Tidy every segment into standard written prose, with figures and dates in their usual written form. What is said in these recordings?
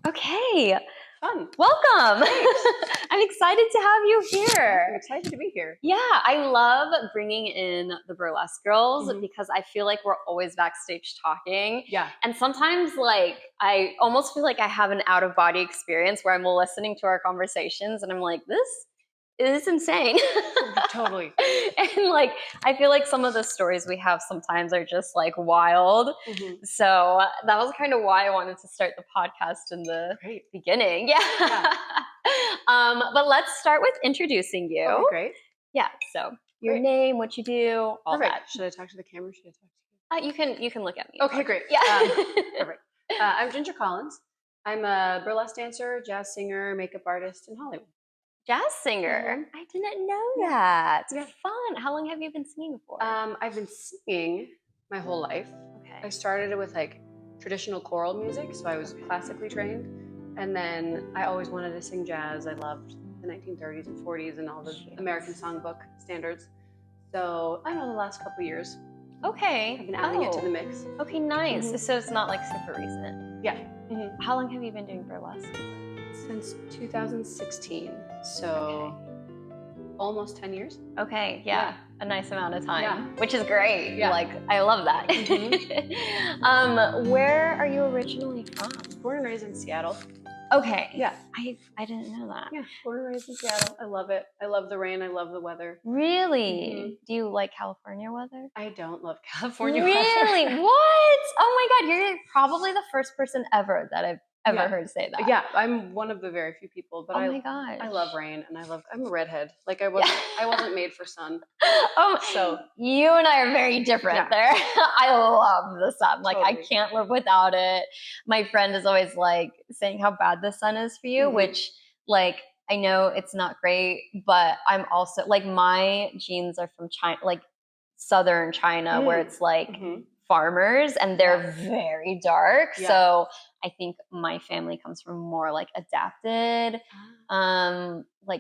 Okay, Fun. welcome. Thanks. I'm excited to have you I'm here. excited to be here. Yeah, I love bringing in the burlesque girls Mhm. because I feel like we're always backstage talking. Yeah. And sometimes, I almost feel like I have an out of body experience where I'm listening to our conversations and I'm like, this is insane. Totally. And I feel like some of the stories we have sometimes are just wild. Mhm. So that was kind of why I wanted to start the podcast in the Great. beginning. Yeah. But let's start with introducing you. Okay, great. Yeah. So your Great. name, what you do, all Perfect. that. Should I talk to the camera? Should I talk to You can look at me. Okay, great. Yeah. Perfect. I'm Ginger Collins. I'm a burlesque dancer, jazz singer, makeup artist in Hollywood. Jazz singer. Mhm. I didn't know Yeah. that. Yeah. Fun. How long have you been singing for? I've been singing my whole life. I Okay. started it with traditional choral music, so I was classically trained. And then I always wanted to sing jazz. I loved the 1930s and 40s and all the American songbook standards. So I know the last couple years Okay. I've been adding it to the mix. Okay, nice. Mhm. So it's not super recent. Yeah. Mm-hmm. How long have you been doing burlesque? Since 2016. So almost 10 years. Okay, yeah. A nice amount of time, Yeah. which is great. Yeah. I love that. Mhm. Where are you originally from? Born and raised in Seattle. Okay. Yeah. I didn't know that. Yeah. Born and raised in Seattle. I love it. I love the rain. I love the weather. Really? Mhm. Do you like California weather? I don't love California Really? weather. What? Oh my God, you're probably the first person ever that I've ever heard say that. Yeah, I'm one of the very few people, but Oh my gosh. I love rain and I'm a redhead. I wasn't made for sun. So you and I are very different there. I love the sun. I Totally. can't live without it. My friend is always saying how bad the sun is for you, Mhm. which I know it's not great, but I'm also my genes are from China, southern China, where it's Mhm. farmers and they're very dark. Yeah. So I think my family comes from more adapted,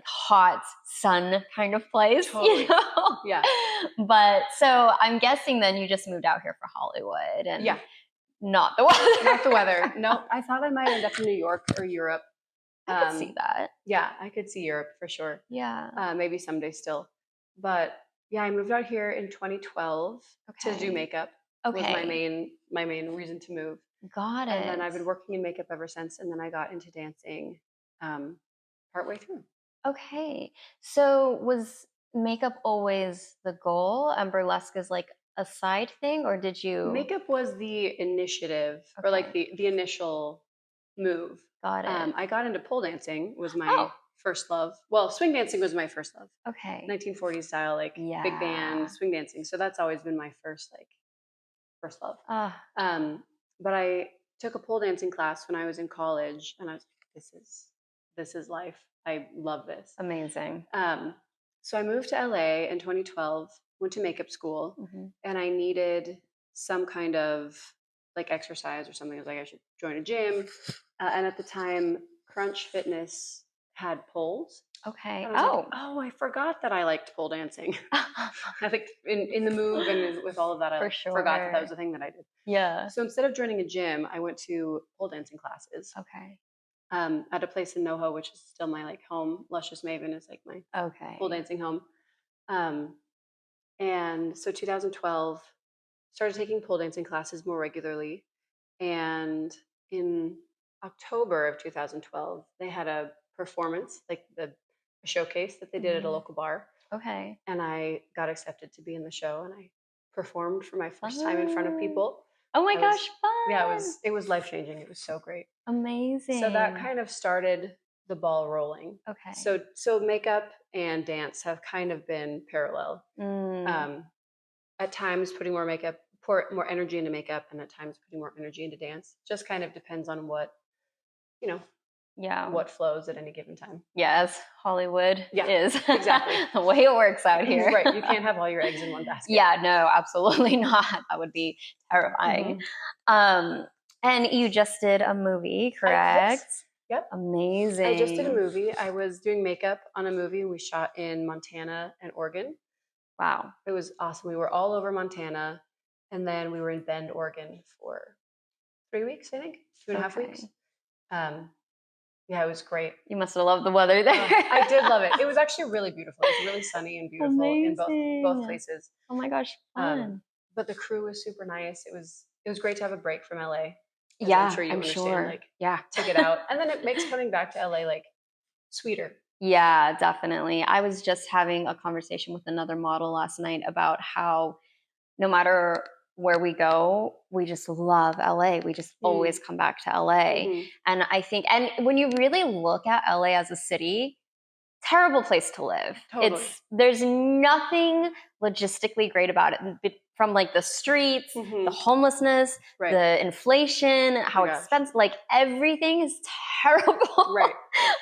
hot sun kind of place. Totally. You know? Yeah. But so I'm guessing then you just moved out here for Hollywood and Yeah. not the weather. Not the weather. No, I thought I might end up in New York or Europe. I could see that. Yeah, I could see Europe for sure. Yeah. Maybe someday still. But yeah, I moved out here in 2012 to do makeup. Okay. Was my main reason to move. Got it. And then I've been working in makeup ever since. And then I got into dancing partway through. Okay. So was makeup always the goal and burlesque is a side thing, or did you? Makeup was the initiative or the initial move. Got it. I got into pole dancing was my first love. Well, swing dancing was my first love. Okay. 1940s style, big band swing dancing. So that's always been my first love. But I took a pole dancing class when I was in college, and I was like, this is life. I love this. Amazing. So I moved to LA in 2012, went to makeup school, and I needed some kind of exercise or something. I was like, I should join a gym. And at the time, Crunch Fitness had poles. Okay. And I was I forgot that I liked pole dancing. I think in the move and with all of that, I forgot that was the thing that I did. Yeah. So instead of joining a gym, I went to pole dancing classes. Okay. At a place in NoHo, which is still my home. Luscious Maven is my pole dancing home. And so 2012, started taking pole dancing classes more regularly. And in October of 2012, they had a performance, a showcase that they did at a local bar. Okay. And I got accepted to be in the show, and I performed for my first time in front of people. Oh my gosh, fun! Yeah, it was life changing. It was so great. Amazing. So that kind of started the ball rolling. Okay. So makeup and dance have kind of been parallel. At times, putting more energy into makeup, and at times putting more energy into dance. Just kind of depends on what what flows at any given time. Yes, Hollywood is exactly the way it works out here. Right, you can't have all your eggs in one basket. Yeah, no, absolutely not. That would be terrifying. And you just did a movie, correct? Yep. Amazing. I just did a movie. I was doing makeup on a movie we shot in Montana and Oregon. Wow. It was awesome. We were all over Montana, and then we were in Bend, Oregon for 3 weeks, I think, 2.5 weeks. Yeah, it was great. You must have loved the weather there. I did love it. It was actually really beautiful. It was really sunny and beautiful in both places. Oh my gosh, fun. But the crew was super nice. It was great to have a break from LA. As I'm Yeah, sure you I'm understand. sure. Like, Yeah. to get out, and then it makes coming back to LA like sweeter. Yeah, definitely. I was just having a conversation with another model last night about how no matter where we go, we just love LA. We just always come back to LA. Mhm. And I think, and when you really look at LA as a city, terrible place to live. Totally. There's nothing logistically great about it. From like the streets, the homelessness, Right. the inflation, how gosh. expensive, like everything is terrible Right.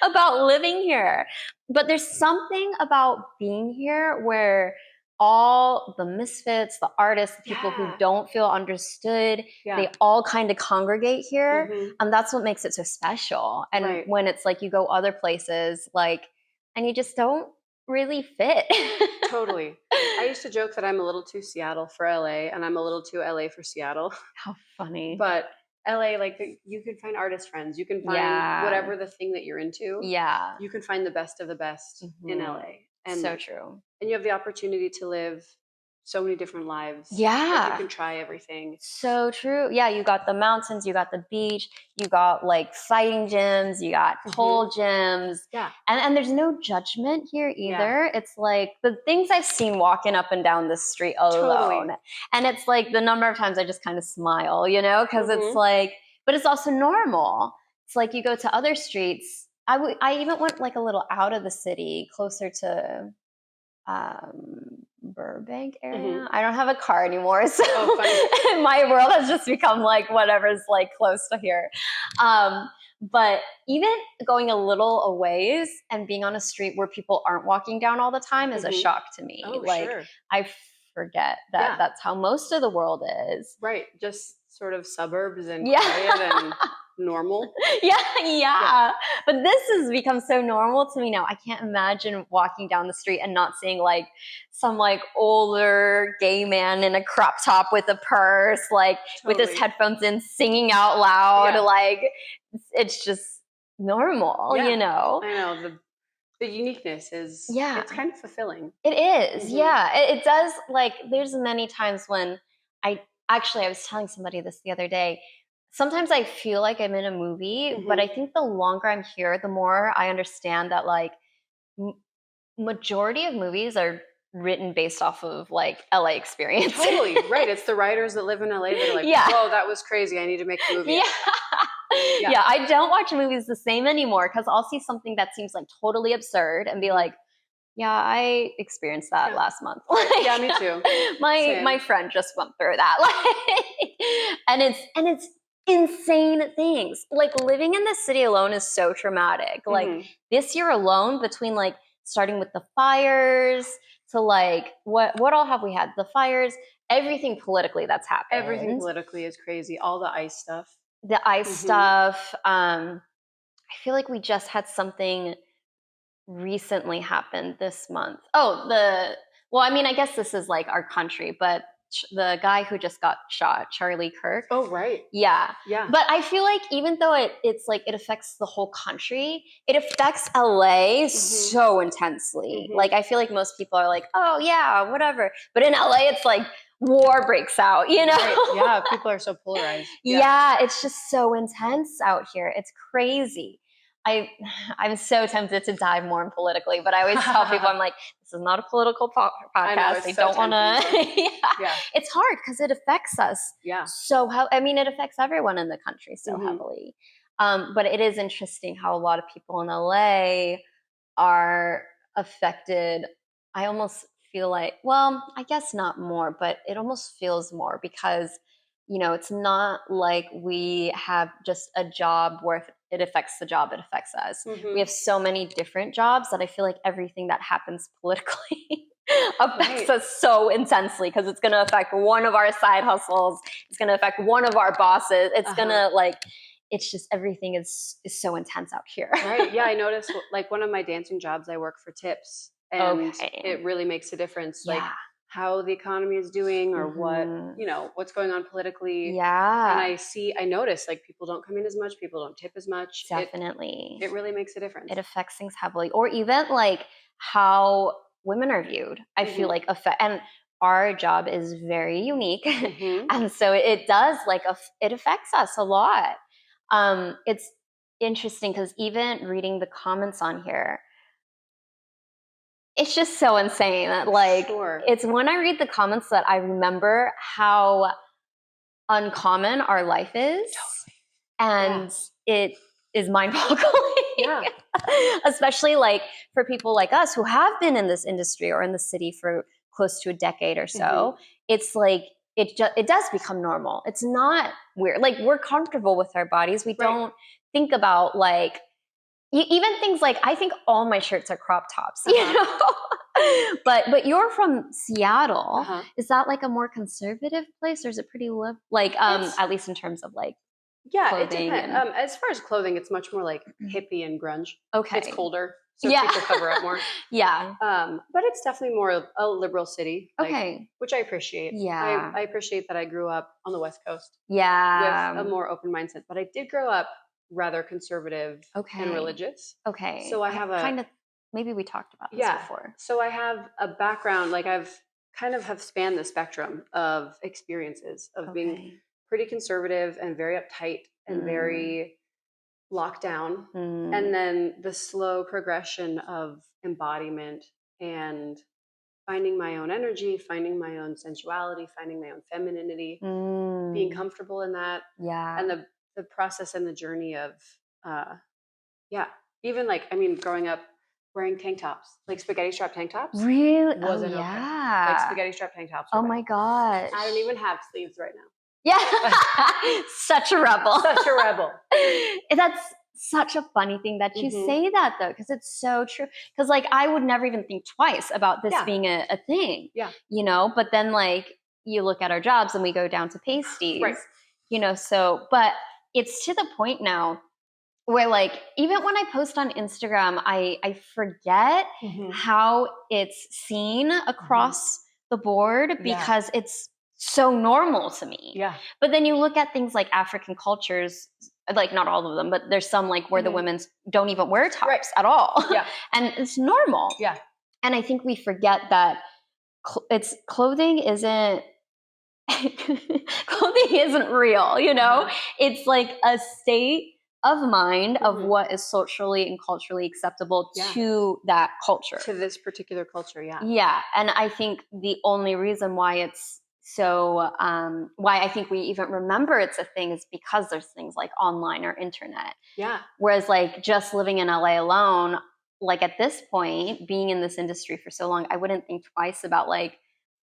about living here. But there's something about being here where all the misfits, the artists, the people who don't feel understood, they all kind of congregate here. And that's what makes it so special. And when it's like you go other places, like, and you just don't really fit. Totally. I used to joke that I'm a little too Seattle for LA, and I'm a little too LA for Seattle. How funny. But LA, like, you can find artist friends. You can find whatever the thing that you're into. Yeah. You can find the best of the best in LA. And so true. And you have the opportunity to live so many different lives. Yeah. Like, you can try everything. So true. Yeah, you got the mountains, you got the beach, you got like fighting gyms, you got pole gyms. Yeah. And there's no judgment here either. It's like the things I've seen walking up and down the street alone. Totally. And it's like the number of times I just kind of smile, you know, because it's like, but it's also normal. It's like you go to other streets. I even went like a little out of the city, closer to Burbank area. I don't have a car anymore, so my world has just become like whatever's like close to here. But even going a little a ways and being on a street where people aren't walking down all the time is a shock to me. I forget that that's how most of the world is. Right. Just sort of suburbs and quiet and normal. Yeah. But this has become so normal to me now. I can't imagine walking down the street and not seeing like some like older gay man in a crop top with a purse, like with his headphones in, singing out loud. Like it's just normal, you know? I know. The uniqueness is, it's kind of fulfilling. It is. Yeah. It does. Like there's many times when I was telling somebody this the other day. Sometimes I feel like I'm in a movie, but I think the longer I'm here, the more I understand that like majority of movies are written based off of like LA experience. Totally. Right. It's the writers that live in LA that are like, whoa, that was crazy. I need to make a movie. Yeah. I don't watch movies the same anymore because I'll see something that seems like totally absurd and be like, yeah, I experienced that last month. Like, yeah, me too. My friend just went through that. Like, and it's insane things. Like living in the city alone is so traumatic. Like this year alone, between like starting with the fires to like what all have we had? The fires, everything politically that's happened. Everything politically is crazy. All the ICE stuff. The ICE stuff. I feel like we just had something recently happened this month. I guess this is like our country, but the guy who just got shot, Charlie Kirk. Oh, right. Yeah. But I feel like even though it's like it affects the whole country, it affects LA so intensely. Like I feel like most people are like, oh yeah, whatever. But in LA, it's like war breaks out, you know? Right. Yeah, people are so polarized. Yeah, it's just so intense out here. It's crazy. I'm so tempted to dive more in politically, but I always tell people, I'm like, this is not a political podcast. I don't want to. It's hard because it affects us. Yeah. It affects everyone in the country so heavily. But it is interesting how a lot of people in LA are affected. I almost feel like, well, I guess not more, but it almost feels more because it's not like we have just a job where if it affects the job, it affects us. We have so many different jobs that I feel like everything that happens politically affects us so intensely because it's going to affect one of our side hustles. It's going to affect one of our bosses. It's going to it's just everything is so intense out here. Right. Yeah. I noticed like one of my dancing jobs, I work for tips and it really makes a difference. Like how the economy is doing or what's going on politically. Yeah. And I notice like people don't come in as much, people don't tip as much. Definitely. It really makes a difference. It affects things heavily. Or even like how women are viewed. I feel like and our job is very unique. And so it does it affects us a lot. It's interesting because even reading the comments on here, it's just so insane that it's when I read the comments that I remember how uncommon our life is. And it is mind-boggling. Yeah. Especially like for people like us who have been in this industry or in the city for close to a decade or so. It's like it does become normal. It's not weird. Like we're comfortable with our bodies. We don't think about like even things like I think all my shirts are crop tops, you know. But you're from Seattle. Is that like a more conservative place, or is it pretty at least in terms of like it depends. As far as clothing, it's much more like hippie and grunge. Okay, it's colder, so people cover up more. But it's definitely more a liberal city. Which I appreciate. I appreciate that I grew up on the West Coast. With a more open mindset, but I did grow up rather conservative and religious. So I have maybe we talked about this before. So I have a background, like I've kind of have spanned the spectrum of experiences of being pretty conservative and very uptight and very locked down. And then the slow progression of embodiment and finding my own energy, finding my own sensuality, finding my own femininity, being comfortable in that. And the process and the journey of, even like, I mean, growing up wearing tank tops, like spaghetti strap tank tops. Really? Wasn't okay. Like spaghetti strap tank tops. Oh my gosh. I don't even have sleeves right now. Yeah. Such a rebel. Such a rebel. That's such a funny thing that you say that though, because it's so true. Because like I would never even think twice about this being a thing. You know, but then like you look at our jobs and we go down to Pasties. You know, so but it's to the point now where like even when I post on Instagram, I forget how it's seen across the board because it's so normal to me. But then you look at things like African cultures, like not all of them, but there's some like where the women don't even wear tops at all. And it's normal. And I think we forget that clothing isn't real, you know? It's like a state of mind of what is socially and culturally acceptable to that culture. To this particular culture, Yeah. And I think the only reason why it's so, why I think we even remember it's a thing is because there's things like online or internet. Whereas like just living in LA alone, like at this point, being in this industry for so long, I wouldn't think twice about like,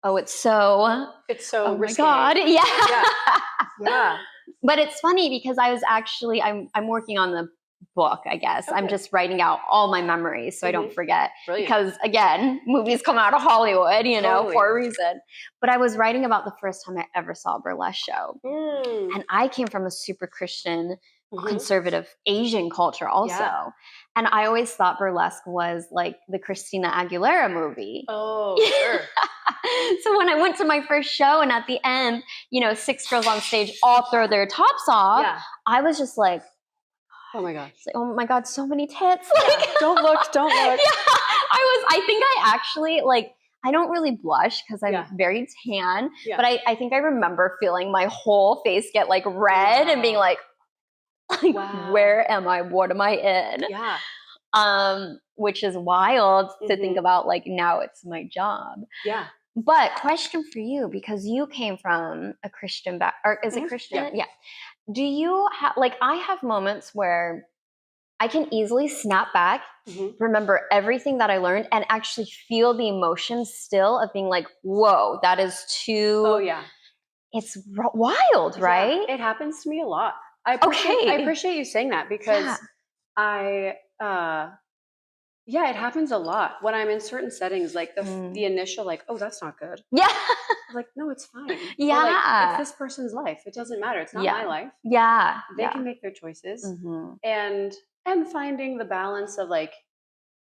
oh, it's so oh risque. My God. Yeah. But it's funny because I was actually, I'm working on the book, I guess. I'm just writing out all my memories so I don't forget. Because again, movies come out of Hollywood, you know, for a reason. But I was writing about the first time I ever saw a burlesque show. And I came from a super Christian, conservative Asian culture also. And I always thought burlesque was like the Christina Aguilera movie. Oh, sure. So when I went to my first show and at the end, you know, 6 girls on stage all throw their tops off, I was just like, oh my gosh. Like, oh my God, so many tits. Like, don't look. I think I actually like, I don't really blush because I'm very tan, but I think I remember feeling my whole face get like red and being like, where am I? What am I in? Which is wild to think about. Like now it's my job. But question for you, because you came from a Christian or is it Christian? Do you have like I have moments where I can easily snap back, remember everything that I learned, and actually feel the emotion still of being like, whoa, that is too. Oh yeah, it's wild, right? It happens to me a lot. I appreciate you saying that because it happens a lot when I'm in certain settings, like the initial, like, oh, that's not good. I'm like, no, it's fine. Like, it's this person's life. It doesn't matter. It's not my life. They can make their choices. And finding the balance of like,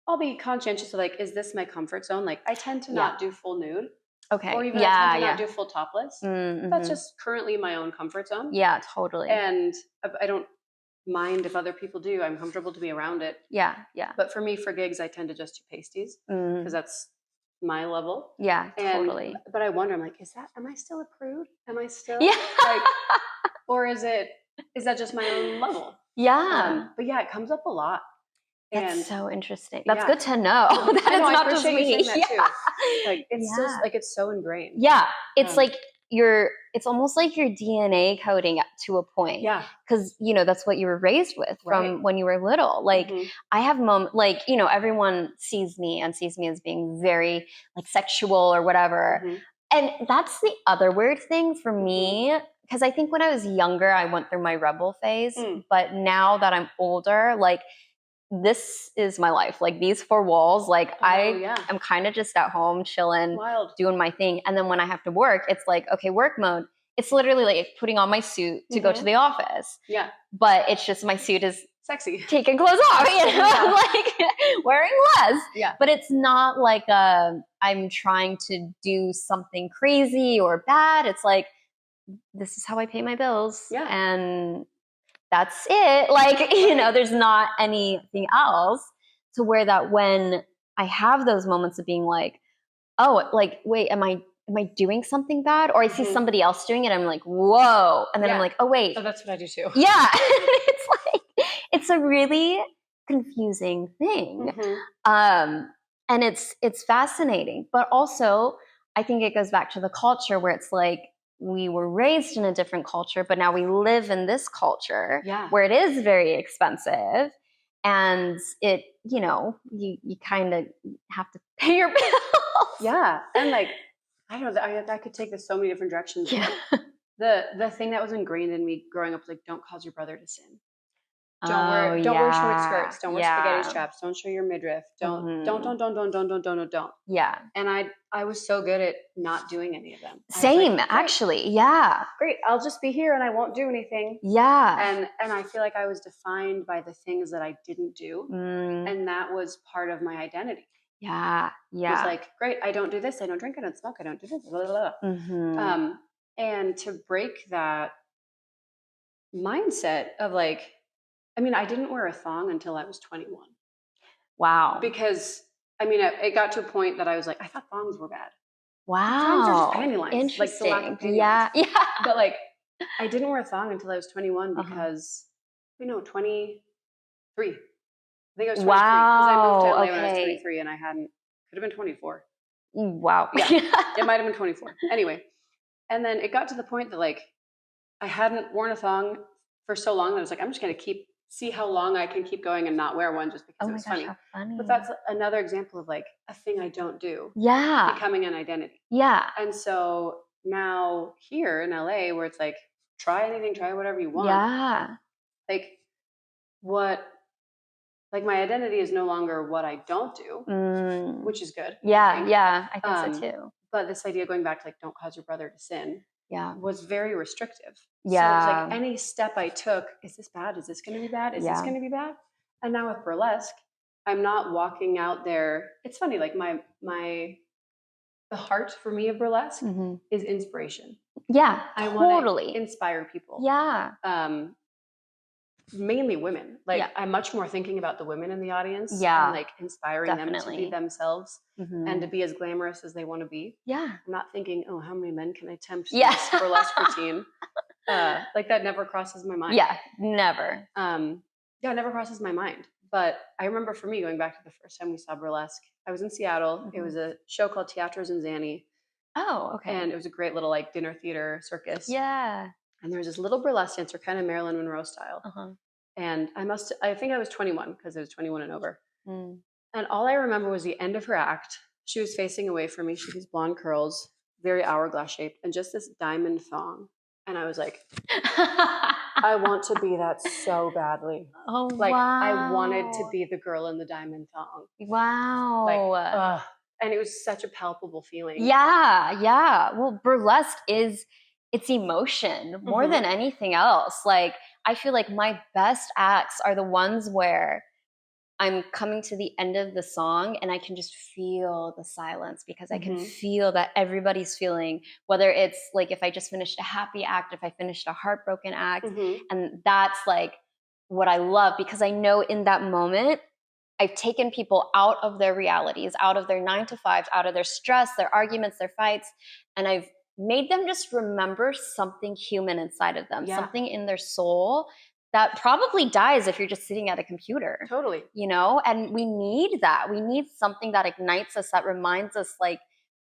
I'll be conscientious of like, is this my comfort zone? Like I tend to not do full nude. Okay. Or even I tend to Yeah. not do full topless. Mm-hmm. That's just currently my own comfort zone. Yeah, totally. And I don't mind if other people do. I'm comfortable to be around it. Yeah. Yeah. But for me, for gigs, I tend to just do pasties because that's my level. Yeah, totally. But I wonder, I'm like, am I still a prude? Am I still Yeah. like, or is that just my own level? Yeah. But yeah, it comes up a lot. That's so interesting. That's good to know. I know, It's I not appreciate just me. you saying that too. Like it's still like it's so ingrained. Yeah. It's like it's almost like your DNA coding to a point. Yeah. Because, that's what you were raised with from when you were little. Like I have moments, like, everyone sees me as being very like sexual or whatever. And that's the other weird thing for me. Because I think when I was younger, I went through my rebel phase. But now that I'm older, like, this is my life. Like these four walls, like I am kind of just at home chilling, doing my thing. And then when I have to work, it's like, okay, work mode. It's literally like putting on my suit to go to the office. Yeah. But it's just my suit is sexy. Taking clothes off, like wearing less. Yeah. But it's not like I'm trying to do something crazy or bad. It's like, this is how I pay my bills. Yeah. And that's it. Like, there's not anything else to where that when I have those moments of being like, oh, like, wait, am I doing something bad? Or I see somebody else doing it. I'm like, whoa. And then I'm like, oh, wait. Oh, that's what I do too. Yeah. It's like, it's a really confusing thing. And it's fascinating, but also I think it goes back to the culture where it's like, we were raised in a different culture, but now we live in this culture where it is very expensive and it, you kind of have to pay your bills. Yeah. And like, I don't know, I could take this so many different directions. Yeah. The thing that was ingrained in me growing up was like, don't cause your brother to sin. Don't wear short skirts. Don't wear spaghetti straps. Don't show your midriff. Don't. Yeah. And I was so good at not doing any of them. Same, actually. Yeah. Great. I'll just be here and I won't do anything. Yeah. And I feel like I was defined by the things that I didn't do. And that was part of my identity. Yeah. Yeah. It was like, great, I don't do this. I don't drink. I don't smoke. I don't do this. Blah, blah, blah. And to break that mindset of like, I didn't wear a thong until I was 21. Wow. Because, it got to a point that I was like, I thought thongs were bad. Wow. Thongs are just panty lines. Interesting. Like the lack of panty lines. Yeah. But like, I didn't wear a thong until I was 21 because, 23. I think I was 23. Because I moved to LA when I was 23 and could have been 24. Wow. Yeah. It might have been 24. Anyway. And then it got to the point that like, I hadn't worn a thong for so long that I was like, I'm just going to see how long I can keep going and not wear one just because it was funny. How funny. But that's another example of like a thing I don't do. Yeah. Becoming an identity. Yeah. And so now here in LA where it's like, try anything, try whatever you want. Yeah. Like my identity is no longer what I don't do, which is good. Yeah. Yeah. I think so too. But this idea going back to like, don't cause your brother to sin. Yeah, was very restrictive. Yeah. So it was like any step I took, is this bad? Is this going to be bad? Is this going to be bad? And now with burlesque, I'm not walking out there. It's funny, like the heart for me of burlesque is inspiration. Yeah, I want to inspire people. Yeah. Mainly women. Like I'm much more thinking about the women in the audience. Yeah. And like inspiring them to be themselves and to be as glamorous as they want to be. Yeah. I'm not thinking, oh, how many men can I tempt this burlesque routine? Like that never crosses my mind. Yeah, never. It never crosses my mind. But I remember for me going back to the first time we saw burlesque, I was in Seattle. It was a show called Teatro Zanzani. Oh, okay. And it was a great little like dinner theater circus. Yeah. And there was this little burlesque dancer, kind of Marilyn Monroe style. And I think I was 21 because it was 21 and over. And all I remember was the end of her act. She was facing away from me. She had these blonde curls, very hourglass shaped, and just this diamond thong. And I was like, I want to be that so badly. Oh, like, wow. I wanted to be the girl in the diamond thong. Wow. Like, and it was such a palpable feeling. Yeah, yeah. Well, burlesque it's emotion more than anything else. Like, I feel like my best acts are the ones where I'm coming to the end of the song and I can just feel the silence because I can feel that everybody's feeling, whether it's like if I just finished a happy act, if I finished a heartbroken act. And that's like what I love, because I know in that moment, I've taken people out of their realities, out of their 9 to 5s, out of their stress, their arguments, their fights. And I've made them just remember something human inside of them, something in their soul that probably dies if you're just sitting at a computer. Totally. You know, and we need that. We need something that ignites us, that reminds us, like,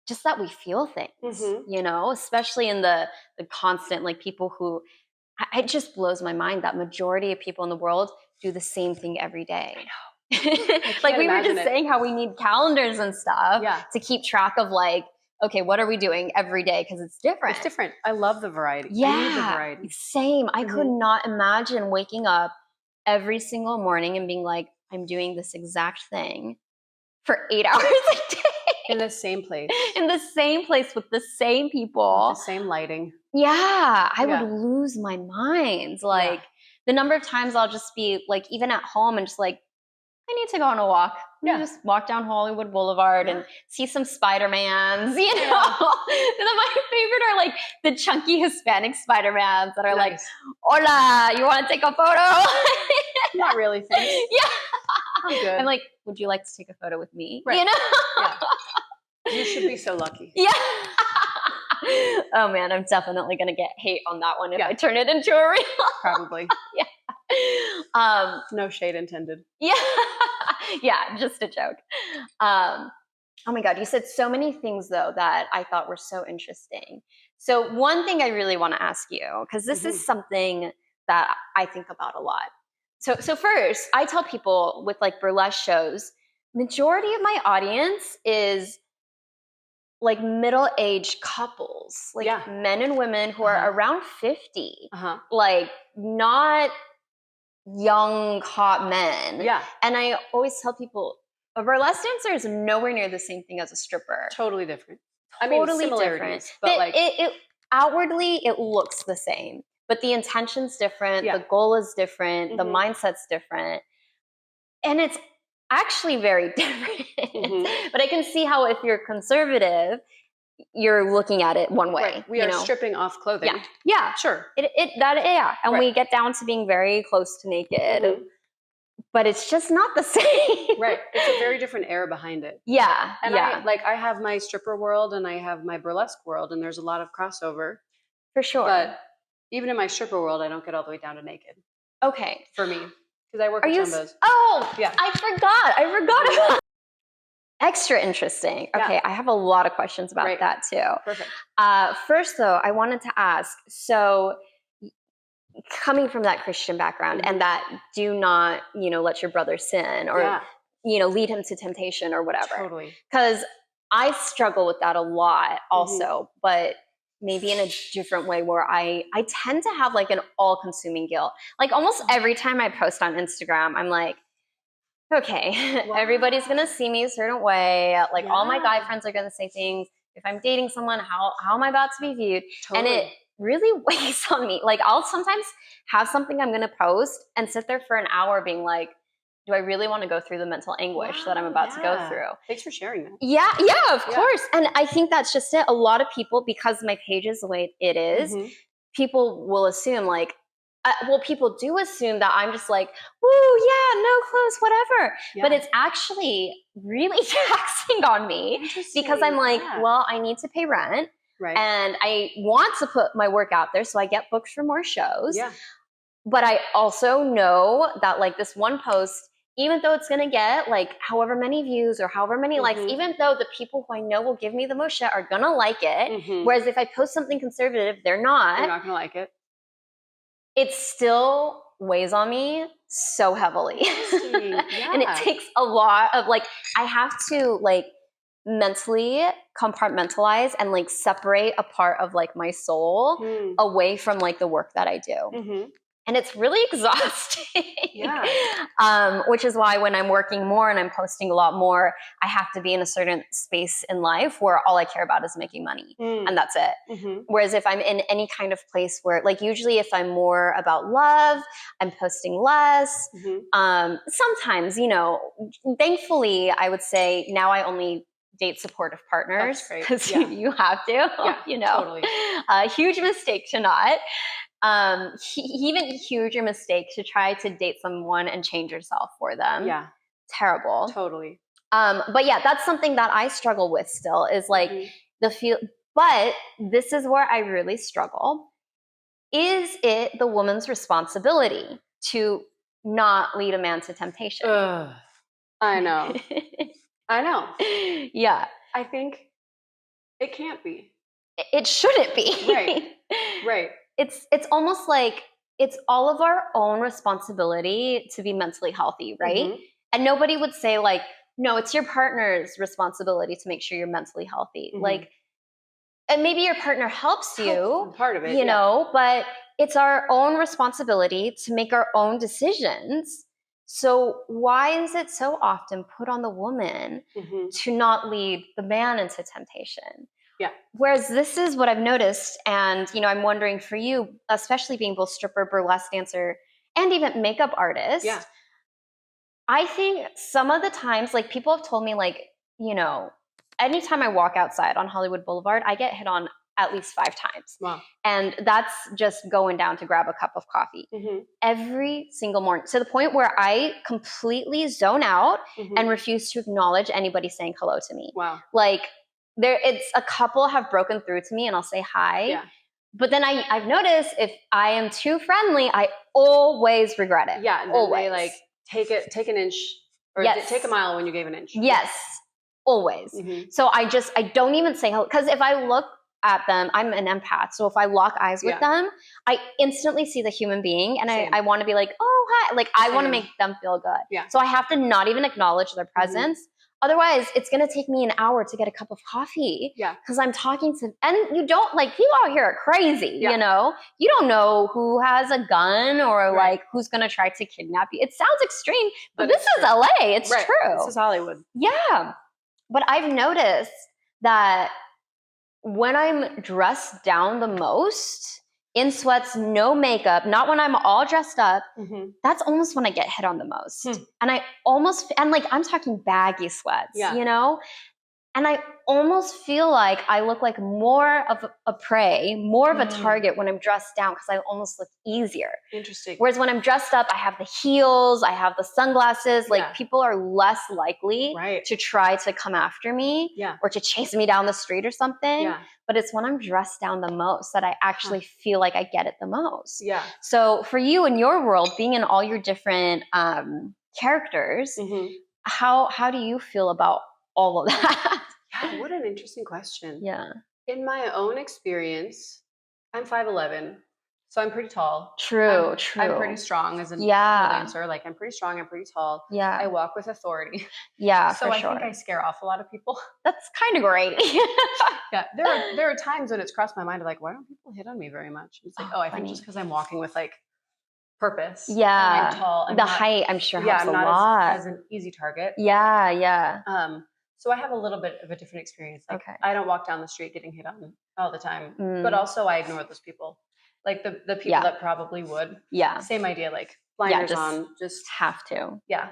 just that we feel things, you know, especially in the constant, like, people who, it just blows my mind that majority of people in the world do the same thing every day. I know. Like we were just saying how we need calendars and stuff to keep track of, like, okay, what are we doing every day? Because it's different. It's different. I love the variety. Yeah, I need the variety. Same. I could not imagine waking up every single morning and being like, I'm doing this exact thing for 8 hours a day. In the same place. In the same place with the same people. With the same lighting. Yeah, I would lose my mind. Like the number of times I'll just be like, even at home, and just like, I need to go on a walk. Just walk down Hollywood Boulevard and see some Spider-Mans, you know? And then my favorite are like the chunky Hispanic Spider-Mans that are like, hola, you want to take a photo? Not really, thanks. Yeah. I'm good. I'm like, would you like to take a photo with me? Right. You know? You should be so lucky. Yeah. Oh man, I'm definitely going to get hate on that one if I turn it into a reel. Probably. Yeah. No shade intended. Yeah. Yeah, just a joke. Oh my God, you said so many things though that I thought were so interesting. So one thing I really want to ask you, because this is something that I think about a lot. So first, I tell people with like burlesque shows, majority of my audience is like middle-aged couples, like men and women who are around 50, like not young, hot men. Yeah. And I always tell people, a burlesque dancer is nowhere near the same thing as a stripper. Totally different. Totally different. But like it outwardly, it looks the same, but the intention's different. The goal is different. The mindset's different. And it's actually very different. But I can see how if you're conservative, you're looking at it one way. Right. We are stripping off clothing. Yeah. Sure. And we get down to being very close to naked. But it's just not the same. Right. It's a very different air behind it. Yeah. And I have my stripper world and I have my burlesque world, and there's a lot of crossover. For sure. But even in my stripper world, I don't get all the way down to naked. Okay. For me. Because I work with jumbos. Oh, yeah. I forgot about Extra interesting. Okay, I have a lot of questions about that too. Perfect. First though, I wanted to ask, so coming from that Christian background and that do not, let your brother sin or, lead him to temptation or whatever. Totally. Because I struggle with that a lot also, but maybe in a different way where I tend to have like an all-consuming guilt. Like almost every time I post on Instagram, I'm like, okay, everybody's going to see me a certain way. Like all my guy friends are going to say things. If I'm dating someone, how am I about to be viewed? Totally. And it really weighs on me. Like I'll sometimes have something I'm going to post and sit there for an hour being like, do I really want to go through the mental anguish that I'm about to go through? Thanks for sharing that. Yeah, of course. And I think that's just it. A lot of people, because my page is the way it is, people will assume like, people do assume that I'm just like, woo, yeah, no clothes, whatever. Yeah. But it's actually really taxing on me because I'm like, well, I need to pay rent. Right. And I want to put my work out there so I get booked for more shows. Yeah. But I also know that like this one post, even though it's going to get like however many views or however many likes, even though the people who I know will give me the most shit are going to like it. Whereas if I post something conservative, they're not. They're not going to like it. It still weighs on me so heavily. And it takes a lot of like, I have to like mentally compartmentalize and like separate a part of like my soul away from like the work that I do. And it's really exhausting. Yeah. Which is why when I'm working more and I'm posting a lot more, I have to be in a certain space in life where all I care about is making money. And that's it. Mm-hmm. Whereas if I'm in any kind of place where, like, usually if I'm more about love, I'm posting less. Mm-hmm. Sometimes, thankfully, I would say now I only date supportive partners because you have to, Totally. Huge mistake to not. Even huger mistake to try to date someone and change yourself for them. Yeah. Terrible. Totally. But yeah, that's something that I struggle with still is like the feel, but this is where I really struggle. Is it the woman's responsibility to not lead a man to temptation? I know. I know. Yeah. I think it can't be. It shouldn't be. Right. It's almost like it's all of our own responsibility to be mentally healthy, right? And nobody would say like, no, it's your partner's responsibility to make sure you're mentally healthy. Like, and maybe your partner helps you, part of it, but it's our own responsibility to make our own decisions. So why is it so often put on the woman to not lead the man into temptation? Yeah. Whereas this is what I've noticed, and I'm wondering for you, especially being both stripper, burlesque dancer, and even makeup artist. Yeah. I think some of the times, like people have told me, like, anytime I walk outside on Hollywood Boulevard, I get hit on at least 5 times. Wow. And that's just going down to grab a cup of coffee every single morning, to the point where I completely zone out and refuse to acknowledge anybody saying hello to me. Wow. Like, it's a couple have broken through to me and I'll say hi. Yeah. But then I've noticed if I am too friendly, I always regret it. Yeah. And always. they like take an inch or take a mile when you gave an inch. Yes. Always. So I don't even say hello. Because if I look at them, I'm an empath. So if I lock eyes with them, I instantly see the human being and I want to be like, oh, hi. Like I want to make them feel good. Yeah. So I have to not even acknowledge their presence. Otherwise, it's going to take me an hour to get a cup of coffee. Yeah. Because I'm talking to, and you don't, like, people out here are crazy, You don't know who has a gun or like who's going to try to kidnap you. It sounds extreme, but this is LA. It's true. This is Hollywood. Yeah. But I've noticed that when I'm dressed down the most, in sweats, no makeup, not when I'm all dressed up, that's almost when I get hit on the most. And I'm talking baggy sweats, And I almost feel like I look like more of a prey, more of a target when I'm dressed down because I almost look easier. Interesting. Whereas when I'm dressed up, I have the heels, I have the sunglasses. Like people are less likely to try to come after me or to chase me down the street or something. Yeah. But it's when I'm dressed down the most that I actually feel like I get it the most. Yeah. So for you in your world, being in all your different characters, how do you feel about all of that? Yeah, what an interesting question. Yeah. In my own experience, I'm 5'11", so I'm pretty tall. True. I'm pretty strong as a dancer. Like I'm pretty strong, I'm pretty tall. Yeah. I walk with authority. Yeah, so I think I scare off a lot of people. That's kind of great. Yeah, there are times when it's crossed my mind like, why don't people hit on me very much? It's like, I think just because I'm walking with like purpose. Yeah. And I'm tall. Height, I'm sure helps a lot. As an easy target. Yeah. So I have a little bit of a different experience. Like I don't walk down the street getting hit on all the time, but also I ignore those people. Like the people that probably would. Yeah. Same idea. Like blinders on. Just have to. Yeah.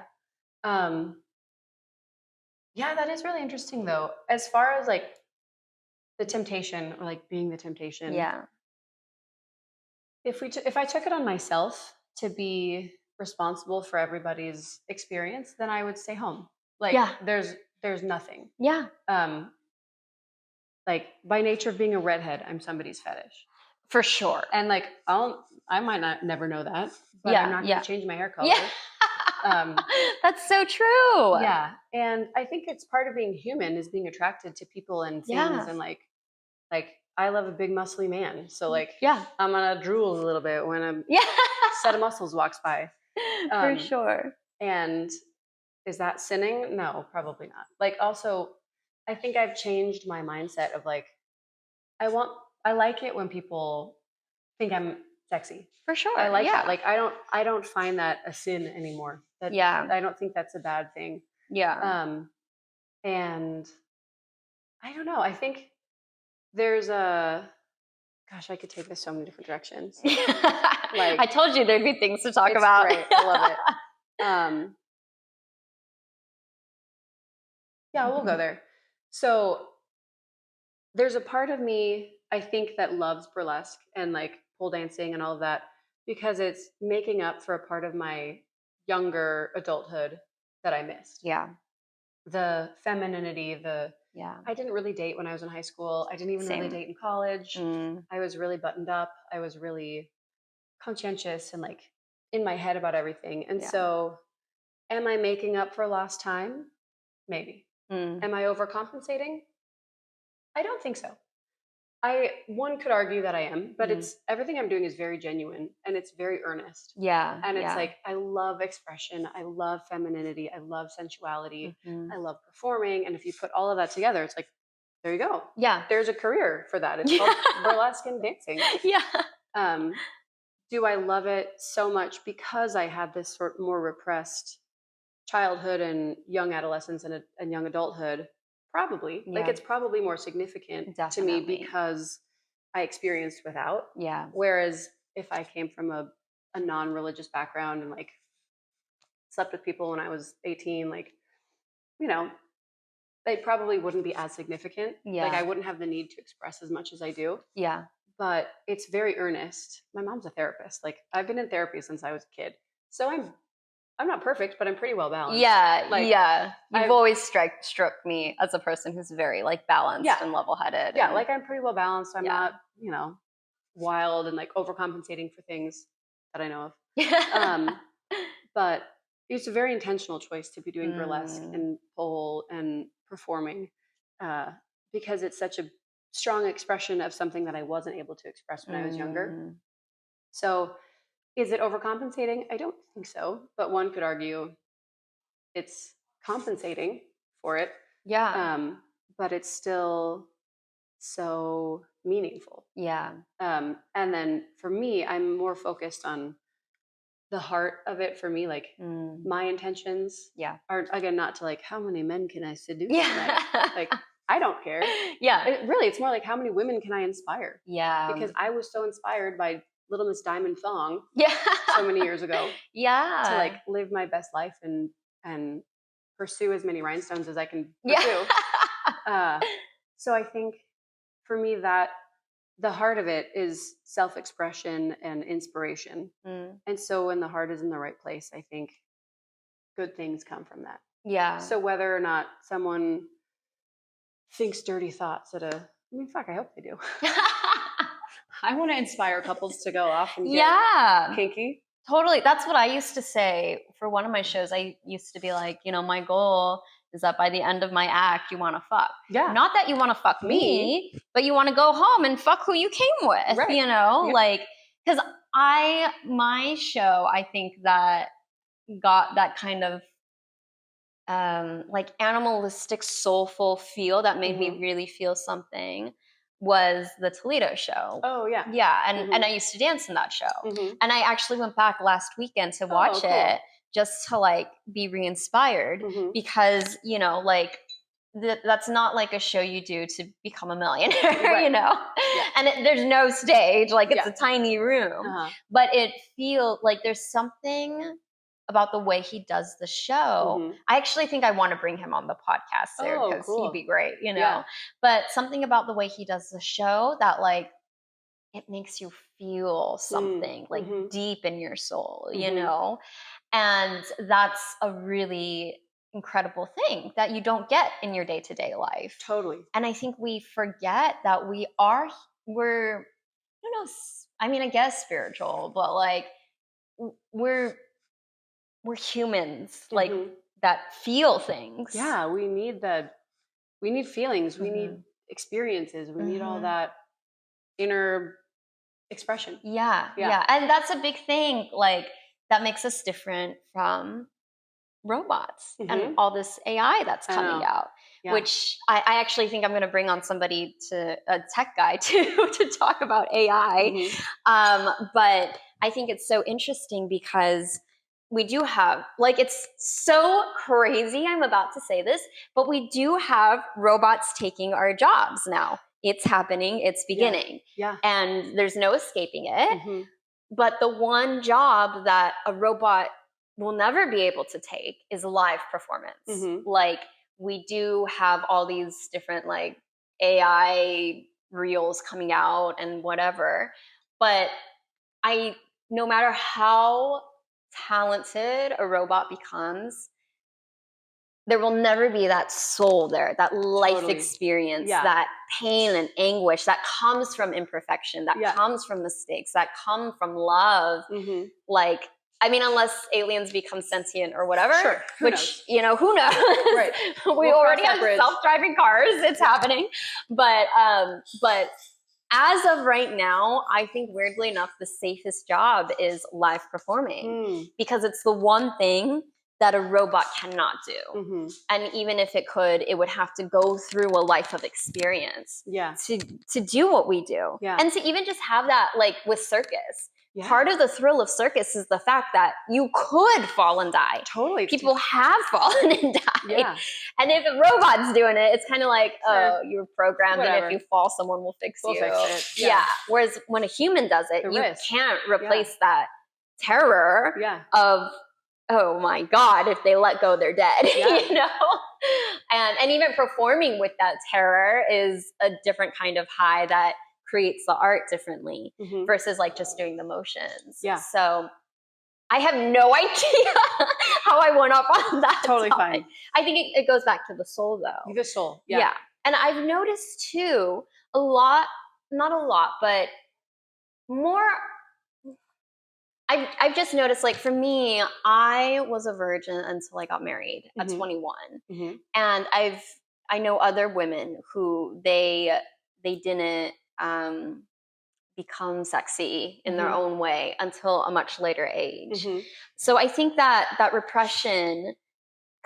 Yeah, that is really interesting though. As far as like the temptation or like being the temptation. Yeah. If I took it on myself to be responsible for everybody's experience, then I would stay home. Like there's nothing. Yeah. Like by nature of being a redhead, I'm somebody's fetish. For sure. And like I might not never know that, but I'm not going to change my hair color. Yeah. That's so true. Yeah. And I think it's part of being human is being attracted to people and things and like I love a big muscly man. So like I'm gonna drool a little bit when a set of muscles walks by. For sure. And is that sinning? No, probably not. Like also, I think I've changed my mindset of like, I like it when people think I'm sexy. For sure. I like yeah. that. Like I don't find that a sin anymore. I don't think that's a bad thing. Yeah. And I don't know. I think there's a gosh, I could take this so many different directions. Like I told you there'd be things to talk it's about. Great. I love it. Yeah, we'll go there. So there's a part of me, I think, that loves burlesque and like pole dancing and all of that because it's making up for a part of my younger adulthood that I missed. Yeah. The femininity, I didn't really date when I was in high school. I didn't even really date in college. I was really buttoned up. I was really conscientious and like in my head about everything. And so am I making up for lost time? Maybe. Am I overcompensating? I don't think so. One could argue that I am, but it's everything I'm doing is very genuine and it's very earnest. Yeah. And it's like I love expression, I love femininity, I love sensuality, I love performing. And if you put all of that together, it's like, there you go. Yeah. There's a career for that. It's called burlesque and dancing. Yeah. Do I love it so much because I had this sort of more repressed childhood and young adolescence and young adulthood? Probably. Yeah. Like it's probably more significant to me because I experienced without. Yeah. Whereas if I came from a non-religious background and like slept with people when I was 18, like, you know, they probably wouldn't be as significant. Yeah. Like I wouldn't have the need to express as much as I do. Yeah. But it's very earnest. My mom's a therapist. Like I've been in therapy since I was a kid. So I'm not perfect, but I'm pretty well balanced. Yeah, like, yeah. You've always struck me as a person who's very like balanced and level-headed. Yeah, like I'm pretty well balanced. I'm not, wild and like overcompensating for things that I know of. But it's a very intentional choice to be doing burlesque and pole and performing because it's such a strong expression of something that I wasn't able to express when I was younger. So is it overcompensating? I don't think so, but one could argue it's compensating for it. Yeah. But it's still so meaningful. Yeah. And then for me, I'm more focused on the heart of it for me, like my intentions are again not to like how many men can I seduce tonight? Like I don't care. It's more like how many women can I inspire? Because I was so inspired by Little Miss Diamond Thong so many years ago. To like live my best life and pursue as many rhinestones as I can pursue. So I think for me that the heart of it is self-expression and inspiration. And so when the heart is in the right place, I think good things come from that. Yeah. So whether or not someone thinks dirty thoughts I hope they do. I want to inspire couples to go off and get kinky. Totally. That's what I used to say for one of my shows. I used to be like, my goal is that by the end of my act, you want to fuck. Yeah. Not that you want to fuck me, but you want to go home and fuck who you came with, like, because my show, I think that got that kind of like animalistic, soulful feel that made me really feel something was the Toledo show. Oh, yeah. Yeah, and I used to dance in that show. And I actually went back last weekend to watch it just to like be re-inspired because, like that's not like a show you do to become a millionaire, and there's no stage, like it's a tiny room, but it feels like there's something about the way he does the show. I actually think I want to bring him on the podcast there because he'd be great, but something about the way he does the show that like it makes you feel something like deep in your soul, and that's a really incredible thing that you don't get in your day-to-day life. Totally. And I think we forget that we're I don't know, I guess spiritual, but like we're humans, like that feel things. Yeah, we need feelings, we need experiences, we need all that inner expression. Yeah. And that's a big thing, like that makes us different from robots and all this AI that's coming out, which I actually think I'm going to bring on somebody a tech guy to talk about AI. But I think it's so interesting because we do have, like, it's so crazy I'm about to say this, but we do have robots taking our jobs now. It's happening. It's beginning. And there's no escaping it. But the one job that a robot will never be able to take is live performance. Like, we do have all these different like AI reels coming out and whatever, but no matter how talented a robot becomes, there will never be that soul there, that life experience, that pain and anguish that comes from imperfection, that comes from mistakes, that come from love. Like, I mean, unless aliens become sentient or whatever, who knows? Who knows? We already have self-driving cars. It's happening. But as of right now, I think weirdly enough, the safest job is live performing because it's the one thing that a robot cannot do. And even if it could, it would have to go through a life of experience to do what we do. And to even just have that, like with circus. Part of the thrill of circus is the fact that you could fall and die. People have fallen and died. And if a robot's doing it, it's kind of like, oh, you're programmed, and if you fall, someone will fix you. Fix it. Whereas when a human does it, you can't replace that terror of, oh my God, if they let go, they're dead, you know? And even performing with that terror is a different kind of high that creates the art differently versus like just doing the motions. So I have no idea how I went off on that. Fine. I think it goes back to the soul though. The soul. And I've noticed too, not a lot, but more, I've just noticed, like, for me, I was a virgin until I got married at 21. And I know other women who they didn't become sexy in their own way until a much later age. So I think that repression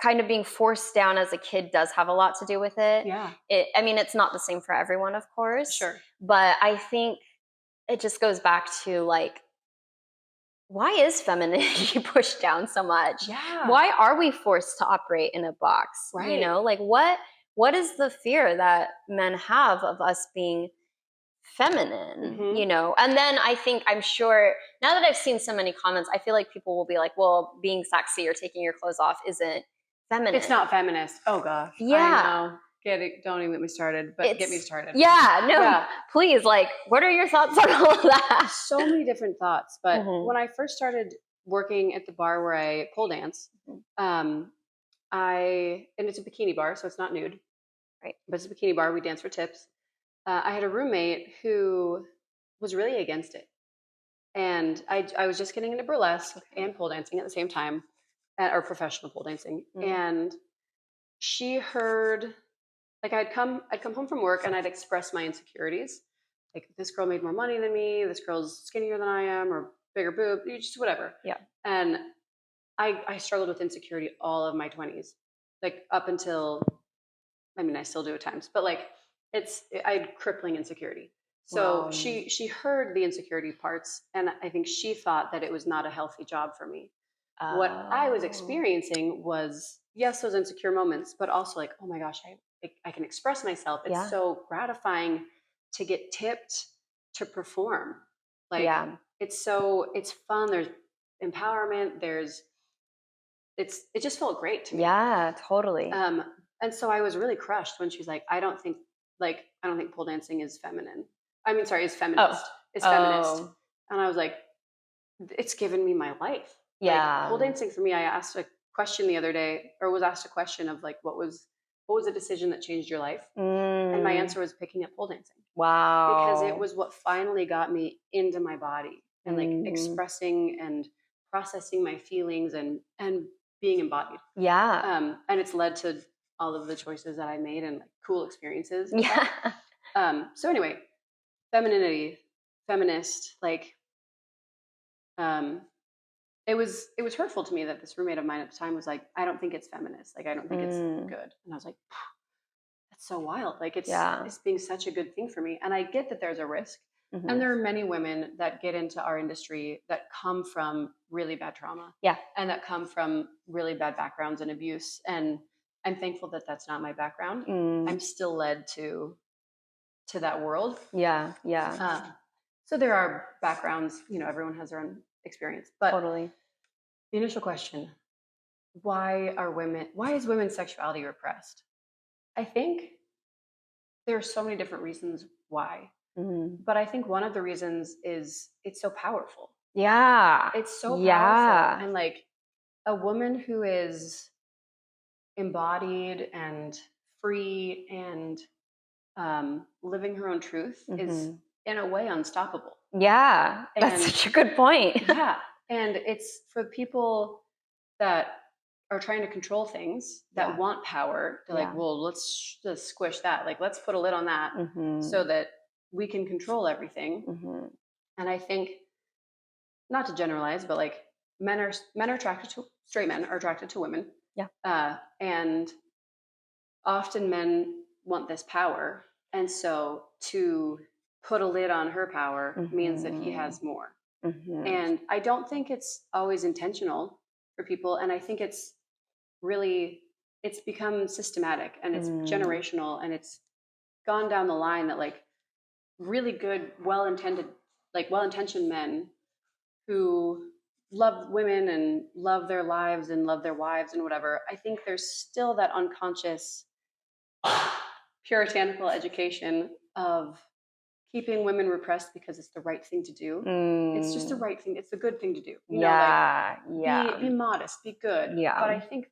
kind of being forced down as a kid does have a lot to do with it. I mean, it's not the same for everyone, of course. But I think it just goes back to, like, why is femininity pushed down so much? Why are we forced to operate in a box? You know, like what is the fear that men have of us being feminine, you know? And then I'm sure now that I've seen so many comments, I feel like people will be like, well, being sexy or taking your clothes off isn't feminine. It's not feminist. Oh gosh. I know. Don't even get me started, but get me started. Please, like, what are your thoughts on all of that? So many different thoughts, but when I first started working at the bar where I pole dance, and it's a bikini bar, so it's not nude, but it's a bikini bar. We dance for tips. I had a roommate who was really against it, and I was just getting into burlesque and pole dancing at the same time, or professional pole dancing, and she heard. Like I'd come home from work and I'd express my insecurities. Like, this girl made more money than me. This girl's skinnier than I am, or bigger boob, just whatever. And I struggled with insecurity all of my 20s, like up until, I mean, I still do at times, but like I had crippling insecurity. So she heard the insecurity parts, and I think she thought that it was not a healthy job for me. What I was experiencing was, yes, those insecure moments, but also like, oh my gosh, I can express myself. It's so gratifying to get tipped to perform. Like, it's fun. There's empowerment. It just felt great to me. Yeah, totally. And so I was really crushed when she's like, I don't think pole dancing is feminine. I mean, sorry, is feminist. It's feminist. And I was like, it's given me my life. Like, pole dancing for me, I asked a question the other day, or was asked a question of like, what was a decision that changed your life? And my answer was picking up pole dancing. Wow. Because it was what finally got me into my body and like expressing and processing my feelings and being embodied. And it's led to all of the choices that I made and like cool experiences. So anyway, femininity, feminist, like, it was hurtful to me that this roommate of mine at the time was like, I don't think it's feminist. Like, I don't think it's good. And I was like, that's so wild. Like, it's being such a good thing for me. And I get that there's a risk. And there are many women that get into our industry that come from really bad trauma. Yeah. And that come from really bad backgrounds and abuse. And I'm thankful that that's not my background. I'm still led to that world. Yeah. Yeah. So there are backgrounds, everyone has their own experience. But totally. The initial question, why is women's sexuality repressed? I think there are so many different reasons why. But I think one of the reasons is it's so powerful. Yeah. It's so powerful. And like a woman who is embodied and free and living her own truth is in a way unstoppable. Yeah. That's such a good point. Yeah. And it's for people that are trying to control things, that want power. They're like, well, let's just squish that. Like, let's put a lid on that so that we can control everything. And I think, not to generalize, but like straight men are attracted to women. Yeah. And often men want this power. And so to put a lid on her power means that he has more. And I don't think it's always intentional for people. And I think it's become systematic and it's generational, and it's gone down the line that like really good, well-intentioned men who love women and love their lives and love their wives and whatever, I think there's still that unconscious puritanical education of keeping women repressed because it's the right thing to do. It's just the right thing. It's the good thing to do. Be modest, be good. Yeah. But I think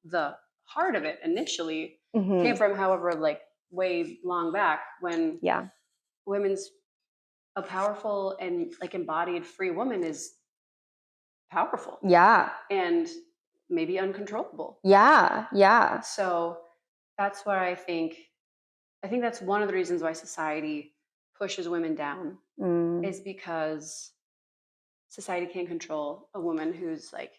the heart of it initially came from, however, like way long back when a powerful and like embodied free woman is powerful. Yeah. And maybe uncontrollable. Yeah. Yeah. So that's where I think that's one of the reasons why society pushes women down is because society can't control a woman who's like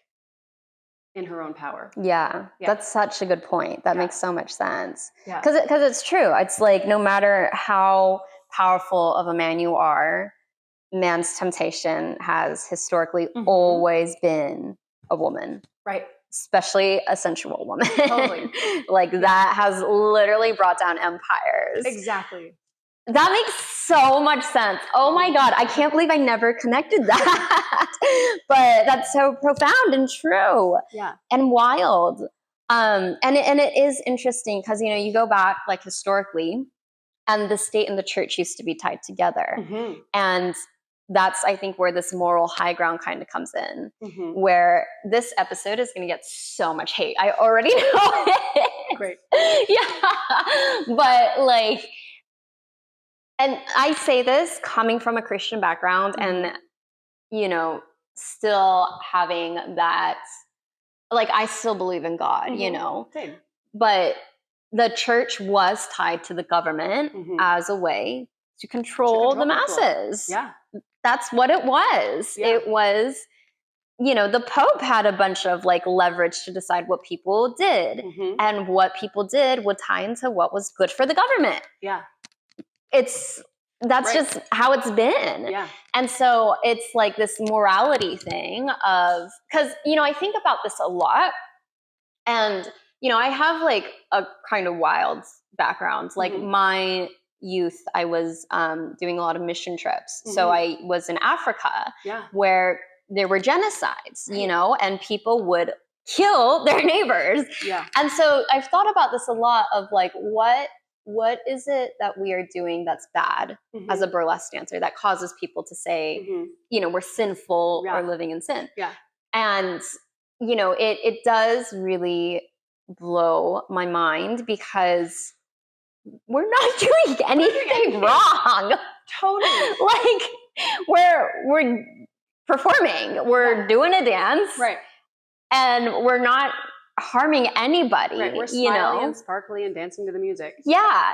in her own power. Yeah. That's such a good point. That makes so much sense. Yeah. Because it's true. It's like no matter how powerful of a man you are, man's temptation has historically always been a woman. Right. Especially a sensual woman. Totally. Like that has literally brought down empires. Exactly. That makes so much sense. Oh my God. I can't believe I never connected that. But that's so profound and true. Yeah. And wild. And it is interesting because, you go back like historically, and the state and the church used to be tied together. And that's, I think, where this moral high ground kind of comes in, where this episode is going to get so much hate. I already know it. Great. Yeah. But like, and I say this coming from a Christian background and, still having that, like, I still believe in God, Same. But the church was tied to the government as a way to control the masses. Yeah. That's what it was. Yeah. It was, the Pope had a bunch of like leverage to decide what people did. And what people did would tie into what was good for the government. Yeah. That's just how it's been. Yeah. And so it's like this morality thing of, because, I think about this a lot. And, I have like a kind of wild background. Like my youth, I was doing a lot of mission trips. So I was in Africa where there were genocides, and people would kill their neighbors. Yeah. And so I've thought about this a lot of like, what is it that we are doing that's bad as a burlesque dancer that causes people to say, we're sinful or living in sin. Yeah. And, it does really blow my mind because we're not doing anything wrong. Totally. Like we're performing, we're doing a dance. Right. And we're not harming anybody. Right. We're smiling and sparkly and dancing to the music. Yeah.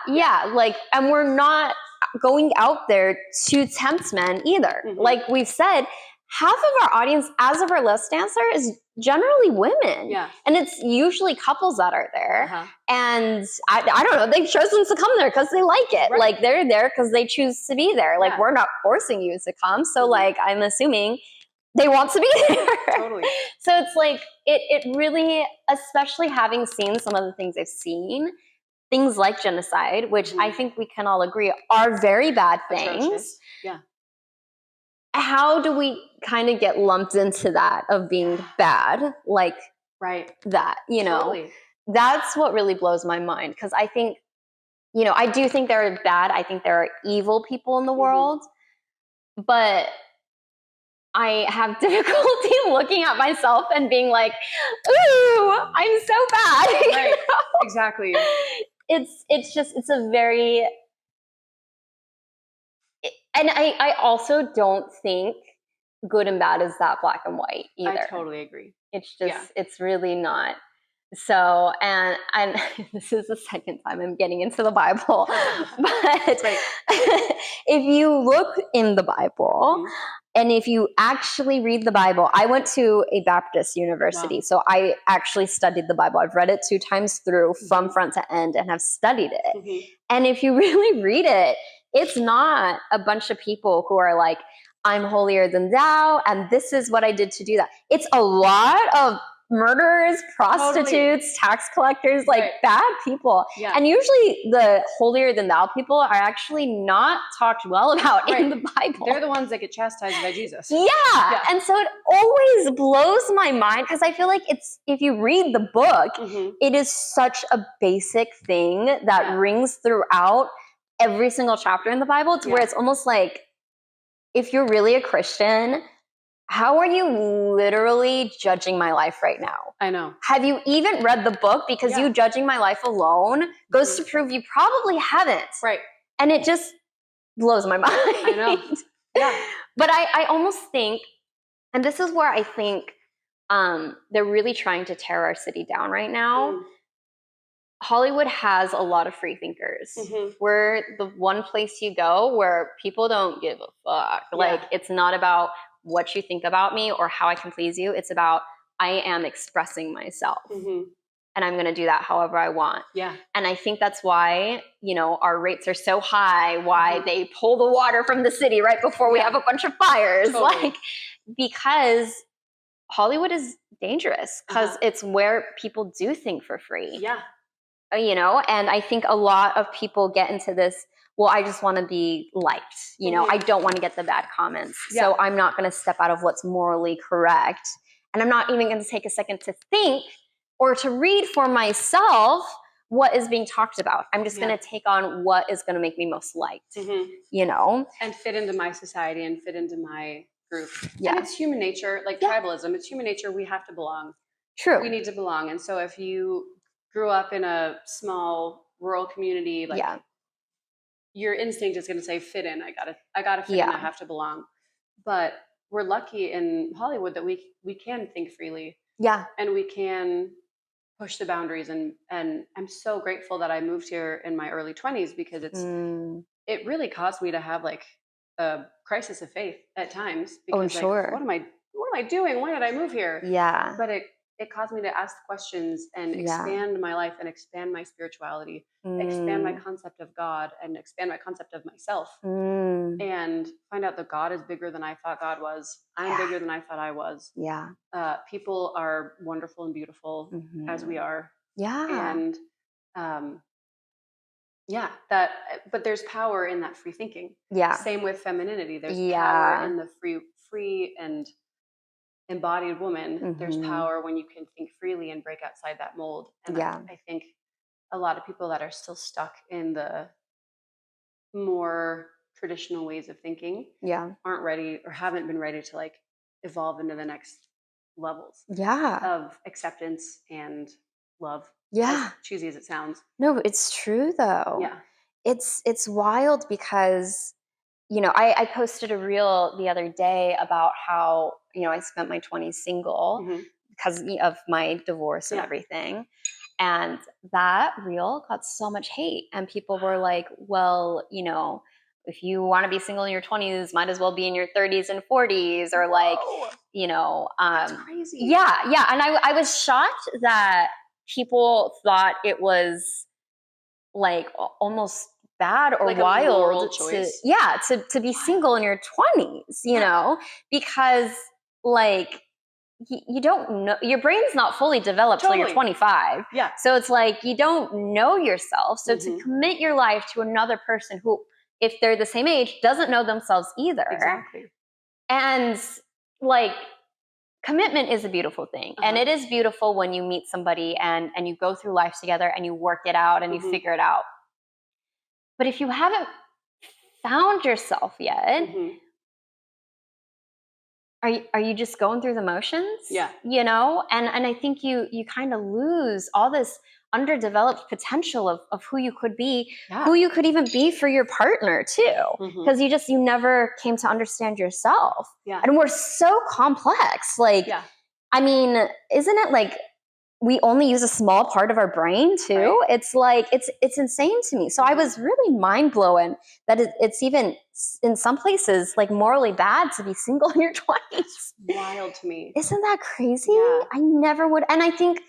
Like, and we're not going out there to tempt men either. Like we've said, half of our audience, as of our list answer, is generally women. Yeah. And it's usually couples that are there. Uh-huh. And I don't know, they've chosen to come there because they like it. Right. Like, they're there because they choose to be there. Like, Yeah. we're not forcing you to come. So, like, I'm assuming they want to be there. Totally. So it's like, it really, especially having seen some of the things I've seen, things like genocide, which I think we can all agree are very bad things. Atrocious. Yeah. How do we kind of get lumped into that of being bad? Like, right. that, you know? Totally. That's what really blows my mind. Because I think, you know, I do think they're bad. I think there are evil people in the world. But I have difficulty looking at myself and being like, ooh, I'm so bad. Right. Exactly. It's a very, and I also don't think good and bad is that black and white either. I totally agree. It's just, it's really not. So, and this is the second time I'm getting into the Bible, but if you look in the Bible, and if you actually read the Bible, I went to a Baptist university, so I actually studied the Bible. I've read it 2 times through from front to end and have studied it. And if you really read it, it's not a bunch of people who are like, I'm holier than thou, and this is what I did to do that. It's a lot of murderers, prostitutes, tax collectors, like bad people. Yeah. And usually the holier than thou people are actually not talked well about in the Bible. They're the ones that get chastised by Jesus. Yeah. And so it always blows my mind because I feel like it's, if you read the book, it is such a basic thing that rings throughout every single chapter in the Bible to where it's almost like, if you're really a Christian, how are you literally judging my life right now? I know. Have you even read the book? Because you judging my life alone goes to prove you probably haven't. Right. And it just blows my mind. I know. Yeah. But I almost think, and this is where I think they're really trying to tear our city down right now. Hollywood has a lot of free thinkers. We're the one place you go where people don't give a fuck. Like, it's not about what you think about me or how I can please you. It's about, I am expressing myself. And I'm going to do that however I want. Yeah. And I think that's why, you know, our rates are so high, why they pull the water from the city right before we have a bunch of fires. Like, because Hollywood is dangerous because it's where people do think for free. Yeah. You know, and I think a lot of people get into this, well, I just want to be liked. You know, I don't want to get the bad comments. So I'm not going to step out of what's morally correct. And I'm not even going to take a second to think or to read for myself what is being talked about. I'm just going to take on what is going to make me most liked, you know? And fit into my society and fit into my group. Yeah. And it's human nature, like tribalism. It's human nature. We have to belong. True. We need to belong. And so if you grew up in a small rural community, like your instinct is going to say fit in. I gotta fit in. I have to belong. But we're lucky in Hollywood that we can think freely. Yeah. And we can push the boundaries. And I'm so grateful that I moved here in my early 20s because it really caused me to have like a crisis of faith at times. Because like, what am I doing? Why did I move here? Yeah. But it caused me to ask questions and expand my life and expand my spirituality, expand my concept of God and expand my concept of myself and find out that God is bigger than I thought God was. I'm bigger than I thought I was. Yeah. People are wonderful and beautiful as we are. Yeah. And but there's power in that free thinking. Yeah. Same with femininity. There's power in the free and embodied woman. There's power when you can think freely and break outside that mold. And I think a lot of people that are still stuck in the more traditional ways of thinking aren't ready or haven't been ready to like evolve into the next levels of acceptance and love. As cheesy as it sounds. No, it's true though. Yeah. It's wild because, you know, I posted a reel the other day about how, you know, I spent my 20s single because of my divorce and everything. And that reel got so much hate. And people were like, well, you know, if you want to be single in your 20s, might as well be in your 30s and 40s, or like, That's crazy. Yeah. And I was shocked that people thought it was like almost bad or like wild to be wild. Single in your 20s, you know, because like you don't know, your brain's not fully developed till you're 25. Yeah. So it's like you don't know yourself. So to commit your life to another person who, if they're the same age, doesn't know themselves either. Exactly. And like commitment is a beautiful thing. And it is beautiful when you meet somebody and you go through life together and you work it out and you figure it out. But if you haven't found yourself yet, are you just going through the motions? Yeah. You know? And I think you kind of lose all this underdeveloped potential of who you could be, who you could even be for your partner too. Because you never came to understand yourself. Yeah. And we're so complex. Like, I mean, isn't it like we only use a small part of our brain too? Right. It's like, it's insane to me. So I was really mind blown that it's even in some places like morally bad to be single in your 20s. It's wild to me. Isn't that crazy? Yeah. I never would. And I think,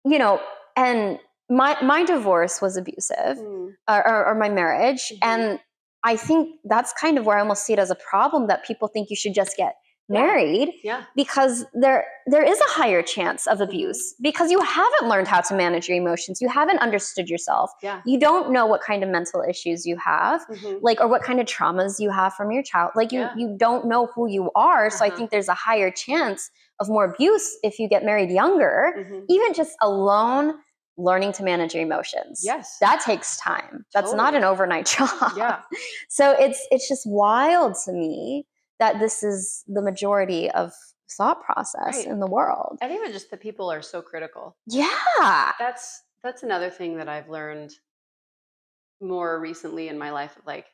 you know, and my divorce was abusive or my marriage. And I think that's kind of where I almost see it as a problem, that people think you should just get married because there is a higher chance of abuse because you haven't learned how to manage your emotions. You haven't understood yourself. You don't know what kind of mental issues you have, like, or what kind of traumas you have from your child. Like you don't know who you are. So I think there's a higher chance of more abuse if you get married younger, even just alone learning to manage your emotions. Yes. That takes time. That's not an overnight job. Yeah. So it's just wild to me that this is the majority of thought process in the world. And even just that people are so critical. Yeah. That's another thing that I've learned more recently in my life, of like,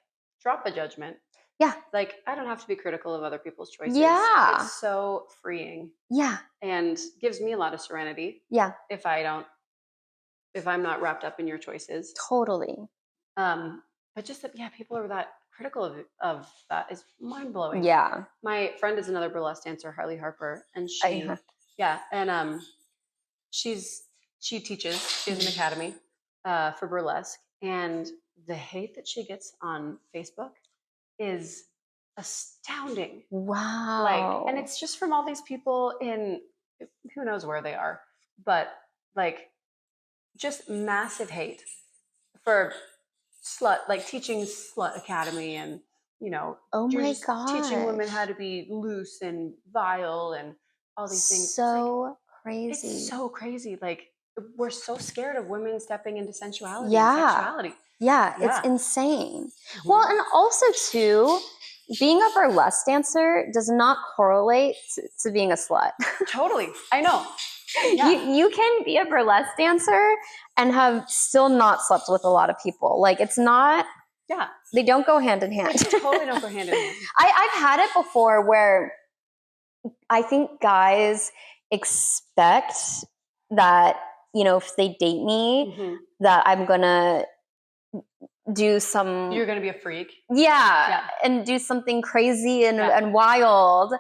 drop a judgment. Yeah. Like, I don't have to be critical of other people's choices. Yeah. It's so freeing. Yeah. And gives me a lot of serenity. Yeah. If I'm not wrapped up in your choices. Totally. But just that, people are that critical of that is mind blowing. Yeah. My friend is another burlesque dancer, Harley Harper, and she teaches. She has an academy for burlesque, and the hate that she gets on Facebook is astounding. Wow. Like, and it's just from all these people in who knows where they are, but like just massive hate for teaching Slut Academy, and teaching women how to be loose and vile and all these things. So crazy. It's so crazy. Like, we're so scared of women stepping into sensuality and sexuality. Yeah, it's insane. Well, and also too, being a burlesque dancer does not correlate to being a slut. Totally. I know. Yeah. You can be a burlesque dancer and have still not slept with a lot of people. Like, it's not. Yeah. They don't go hand in hand. They totally don't go hand in hand. I've had it before where I think guys expect that, if they date me, that I'm going to do some. You're going to be a freak. Yeah. And do something crazy and wild.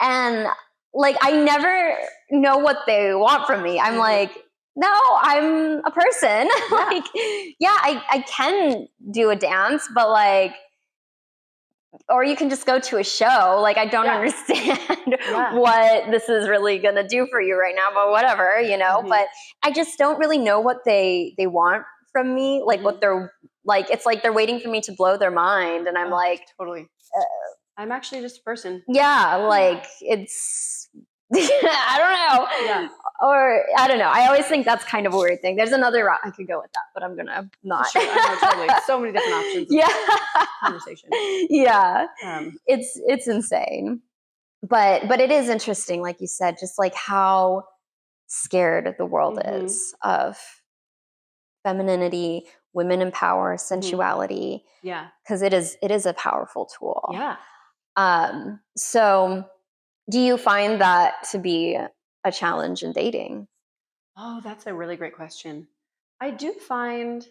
And like, I never know what they want from me. I'm like, no, I'm a person. Like, I can do a dance, but like, or you can just go to a show. Like, I don't understand what this is really going to do for you right now, but whatever, but I just don't really know what they want from me. Like what they're like, it's like they're waiting for me to blow their mind. And I'm like, totally. I'm actually just a person. Yeah. Like it's, I don't know. Yeah. Or I don't know. I always think that's kind of a weird thing. There's another route I could go with that, but I'm going to not. Sure, I know, totally. So many different options. Conversation. Yeah. It's insane. But it is interesting, like you said, just like how scared the world is of femininity, women in power, sensuality. Yeah. Because it is a powerful tool. Yeah. So do you find that to be a challenge in dating? Oh, that's a really great question. I do find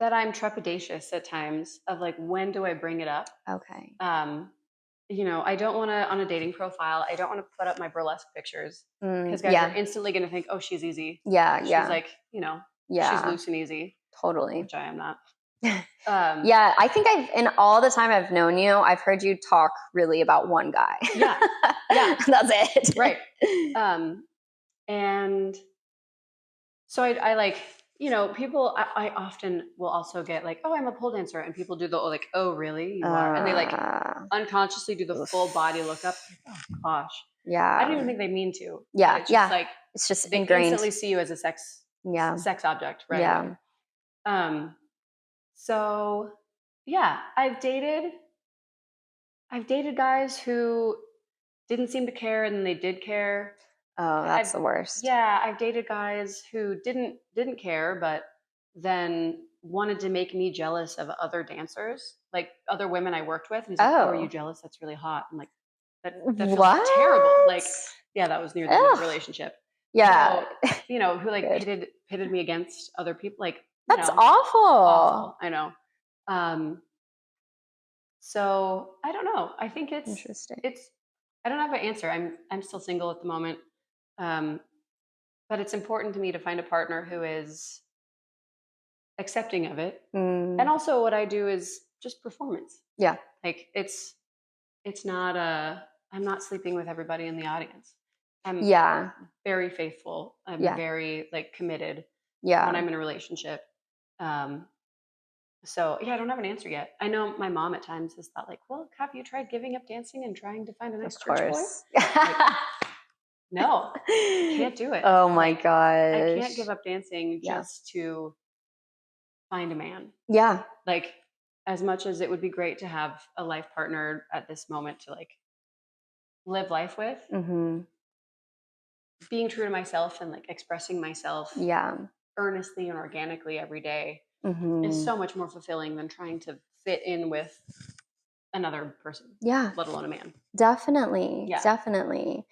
that I'm trepidatious at times of like, when do I bring it up? Okay. I don't want to, on a dating profile, I don't want to put up my burlesque pictures because guys are Yeah. instantly going to think, oh, she's easy. Yeah. She's Yeah. like, she's Yeah. loose and easy, Totally. which I am not. Yeah, I think in all the time I've known you, I've heard you talk really about one guy. Yeah. Yeah. That's it. Right. And so I like, people, I often will also get like, oh, I'm a pole dancer. And people do the, like, oh, really? You are? And they like unconsciously do the full body look up. Oh, gosh. Yeah. I don't even think they mean to. Yeah. It's just like, it's just they ingrained. instantly see you as a sex object. Right. Yeah. So yeah, I've dated guys who didn't seem to care and then they did care. Oh, that's the worst. Yeah, I've dated guys who didn't care, but then wanted to make me jealous of other dancers, like other women I worked with. And he's like, "Oh, are you jealous? That's really hot." I'm like, "That feels terrible." Like, yeah, that was near the end of the relationship. Yeah, so, who like pitted me against other people. Like, that's awful. Awful. I know. So I don't know. I think it's interesting. I don't have an answer. I'm still single at the moment. But it's important to me to find a partner who is accepting of it. And also what I do is just performance. Yeah. Like it's not I'm not sleeping with everybody in the audience. I'm very faithful. I'm very like committed when I'm in a relationship. So yeah, I don't have an answer yet. I know my mom at times has thought like, well, have you tried giving up dancing and trying to find a nice church boy? Like, no, can't do it. Oh my gosh. I can't give up dancing just to find a man. Yeah. Like, as much as it would be great to have a life partner at this moment to like live life with, being true to myself and like expressing myself earnestly and organically every day is so much more fulfilling than trying to fit in with another person. Yeah. Let alone a man. Definitely. Yeah. Definitely.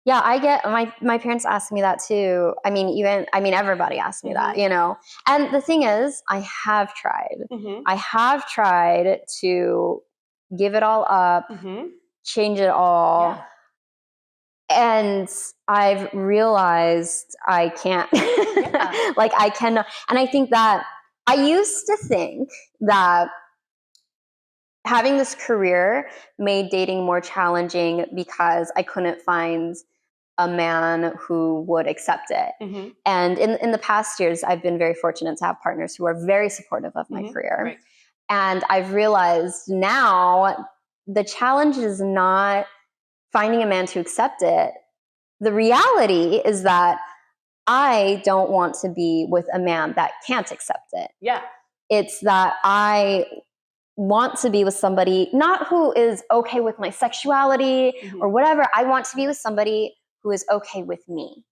Yeah, I get my parents ask me that too. I mean, everybody asks me that, And the thing is, I have tried. I have tried to give it all up, change it all. Yeah. And I've realized I can't. Like I cannot. And I think that I used to think that having this career made dating more challenging because I couldn't find a man who would accept it. And in the past years, I've been very fortunate to have partners who are very supportive of my career. Right. And I've realized now the challenge is not finding a man to accept it. The reality is that I don't want to be with a man that can't accept it. Yeah. It's that I want to be with somebody, not who is okay with my sexuality or whatever. I want to be with somebody who is okay with me.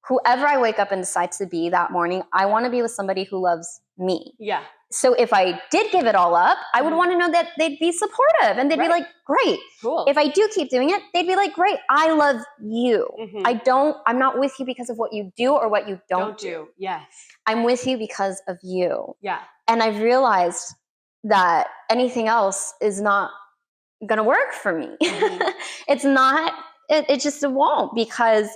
Whoever I wake up and decide to be that morning, I want to be with somebody who loves me. Yeah. So if I did give it all up, I would want to know that they'd be supportive and they'd be like, great. Cool. If I do keep doing it, they'd be like, great, I love you. I'm not with you because of what you do or what you don't do. Yes. I'm with you because of you. Yeah. And I've realized that anything else is not going to work for me. It's not, it just won't, because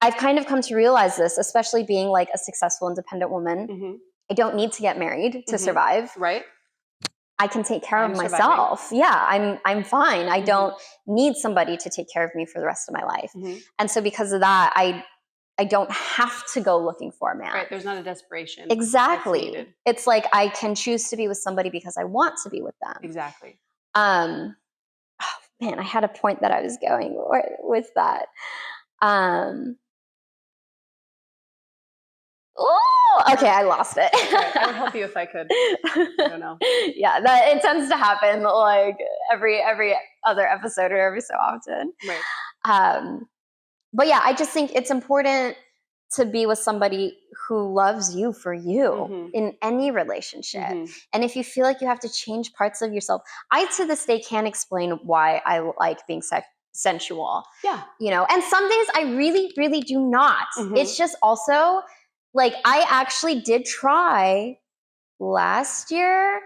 I've kind of come to realize this, especially being like a successful independent woman. I don't need to get married to survive. Right. I can take care of myself. Surviving. Yeah, I'm fine. I don't need somebody to take care of me for the rest of my life. And so because of that, I don't have to go looking for a man. Right, there's not a desperation. Exactly. It's like I can choose to be with somebody because I want to be with them. Exactly. Oh man, I had a point that I was going with that. Oh, okay, I lost it. Right. I would help you if I could. I don't know. Yeah, that it tends to happen like every other episode or every so often. Right. But yeah, I just think it's important to be with somebody who loves you for you in any relationship. And if you feel like you have to change parts of yourself, I to this day can't explain why I like being sensual. Yeah. And some days I really, really do not. It's just also like I actually did try last year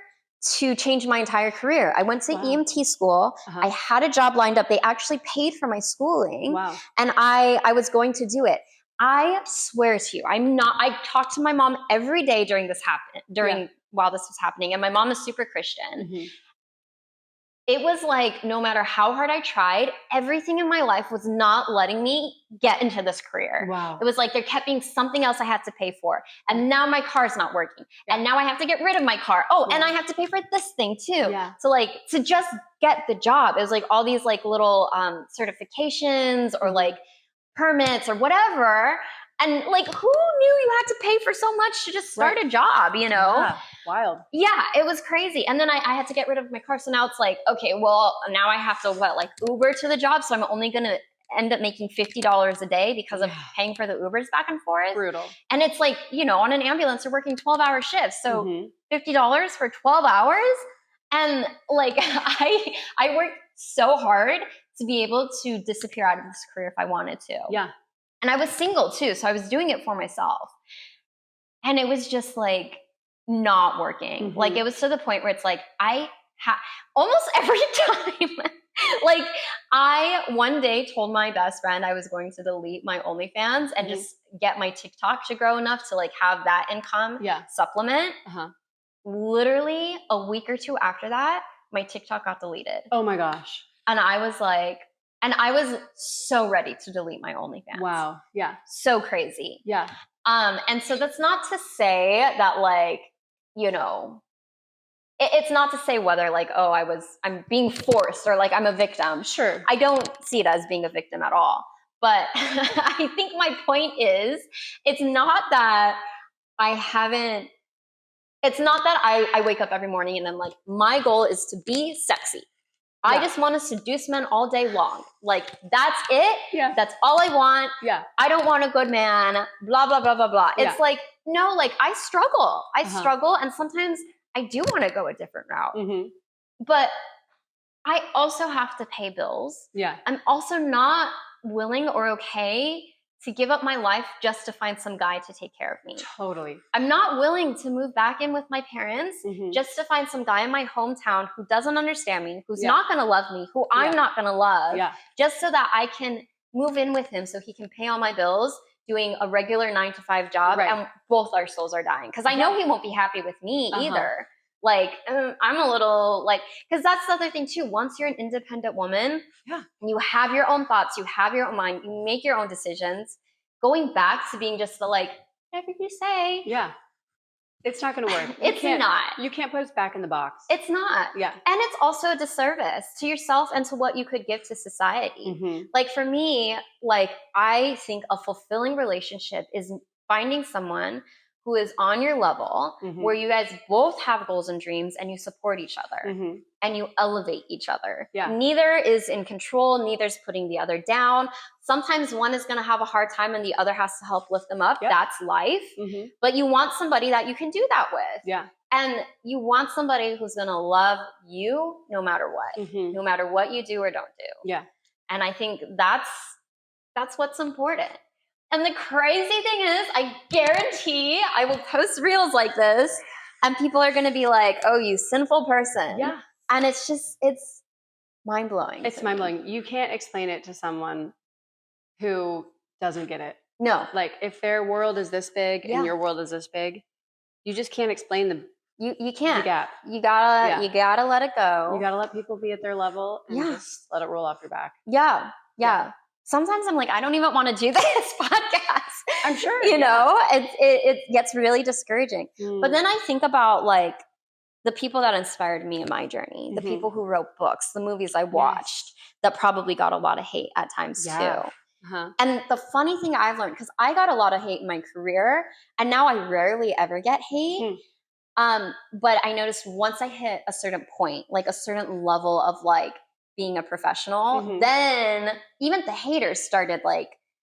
to change my entire career. I went to EMT school. I had a job lined up. They actually paid for my schooling. And I was going to do it. I swear to you, I talked to my mom every day while this was happening. And my mom is super Christian. It was like, no matter how hard I tried, everything in my life was not letting me get into this career. It was like there kept being something else I had to pay for. And now my car's not working. And now I have to get rid of my car. Oh, and I have to pay for this thing too. So like, to just get the job, it was like all these like little certifications or like permits or whatever. And like, who knew you had to pay for so much to just start a job, you know? Yeah, wild. Yeah, it was crazy. And then I had to get rid of my car. So now it's like, okay, well, now I have to Uber to the job. So I'm only going to end up making $50 a day because of paying for the Ubers back and forth. Brutal. And it's like, you know, on an ambulance, you're working 12-hour shifts. So $50 for 12 hours. And like, I worked so hard to be able to disappear out of this career if I wanted to. Yeah. And I was single too, so I was doing it for myself. And it was just like not working. Like it was to the point where it's like almost every time. Like I one day told my best friend I was going to delete my OnlyFans and just get my TikTok to grow enough to like have that income supplement. Literally a week or two after that, my TikTok got deleted. Oh my gosh. And I was like, and I was so ready to delete my OnlyFans. Wow. Yeah. So crazy. Yeah. And so that's not to say that like, you know, it's not to say whether like, oh, I'm being forced or like I'm a victim. Sure. I don't see it as being a victim at all. But I think my point is, it's not that I wake up every morning and I'm like, my goal is to be sexy. I just want to seduce men all day long. Like, that's it. Yeah. That's all I want. Yeah. I don't want a good man, blah, blah, blah, blah, blah. It's like, no, like I struggle. I struggle. And sometimes I do want to go a different route. But I also have to pay bills. Yeah. I'm also not willing or okay to give up my life just to find some guy to take care of me. Totally. I'm not willing to move back in with my parents just to find some guy in my hometown who doesn't understand me, who's not going to love me, who I'm not going to love, just so that I can move in with him so he can pay all my bills doing a regular 9-to-5 job and both our souls are dying. Because I know he won't be happy with me either. Like, I'm a little like, because that's the other thing too. Once you're an independent woman, you have your own thoughts, you have your own mind, you make your own decisions. Going back to being just the like, whatever you say. Yeah. It's not going to work. It's not. You can't put us back in the box. It's not. Yeah. And it's also a disservice to yourself and to what you could give to society. Like for me, like I think a fulfilling relationship is finding someone who is on your level, where you guys both have goals and dreams and you support each other and you elevate each other. Neither is in control, neither's putting the other down. Sometimes one is going to have a hard time and the other has to help lift them up. That's life. But you want somebody that you can do that with. And you want somebody who's going to love you no matter what, no matter what you do or don't do. And I think that's what's important. And the crazy thing is, I guarantee I will post reels like this and people are going to be like, oh, you sinful person. And it's mind-blowing. It's mind-blowing. You can't explain it to someone who doesn't get it. No. Like if their world is this big and your world is this big, you just can't explain you can't. The gap. You gotta let it go. You gotta let people be at their level and just let it roll off your back. Yeah. Sometimes I'm like, I don't even want to do this podcast. I'm sure. You know, it gets really discouraging. But then I think about like the people that inspired me in my journey, the people who wrote books, the movies I watched that probably got a lot of hate at times too. And the funny thing I've learned, because I got a lot of hate in my career and now I rarely ever get hate. But I noticed once I hit a certain point, like a certain level of like being a professional, then even the haters started like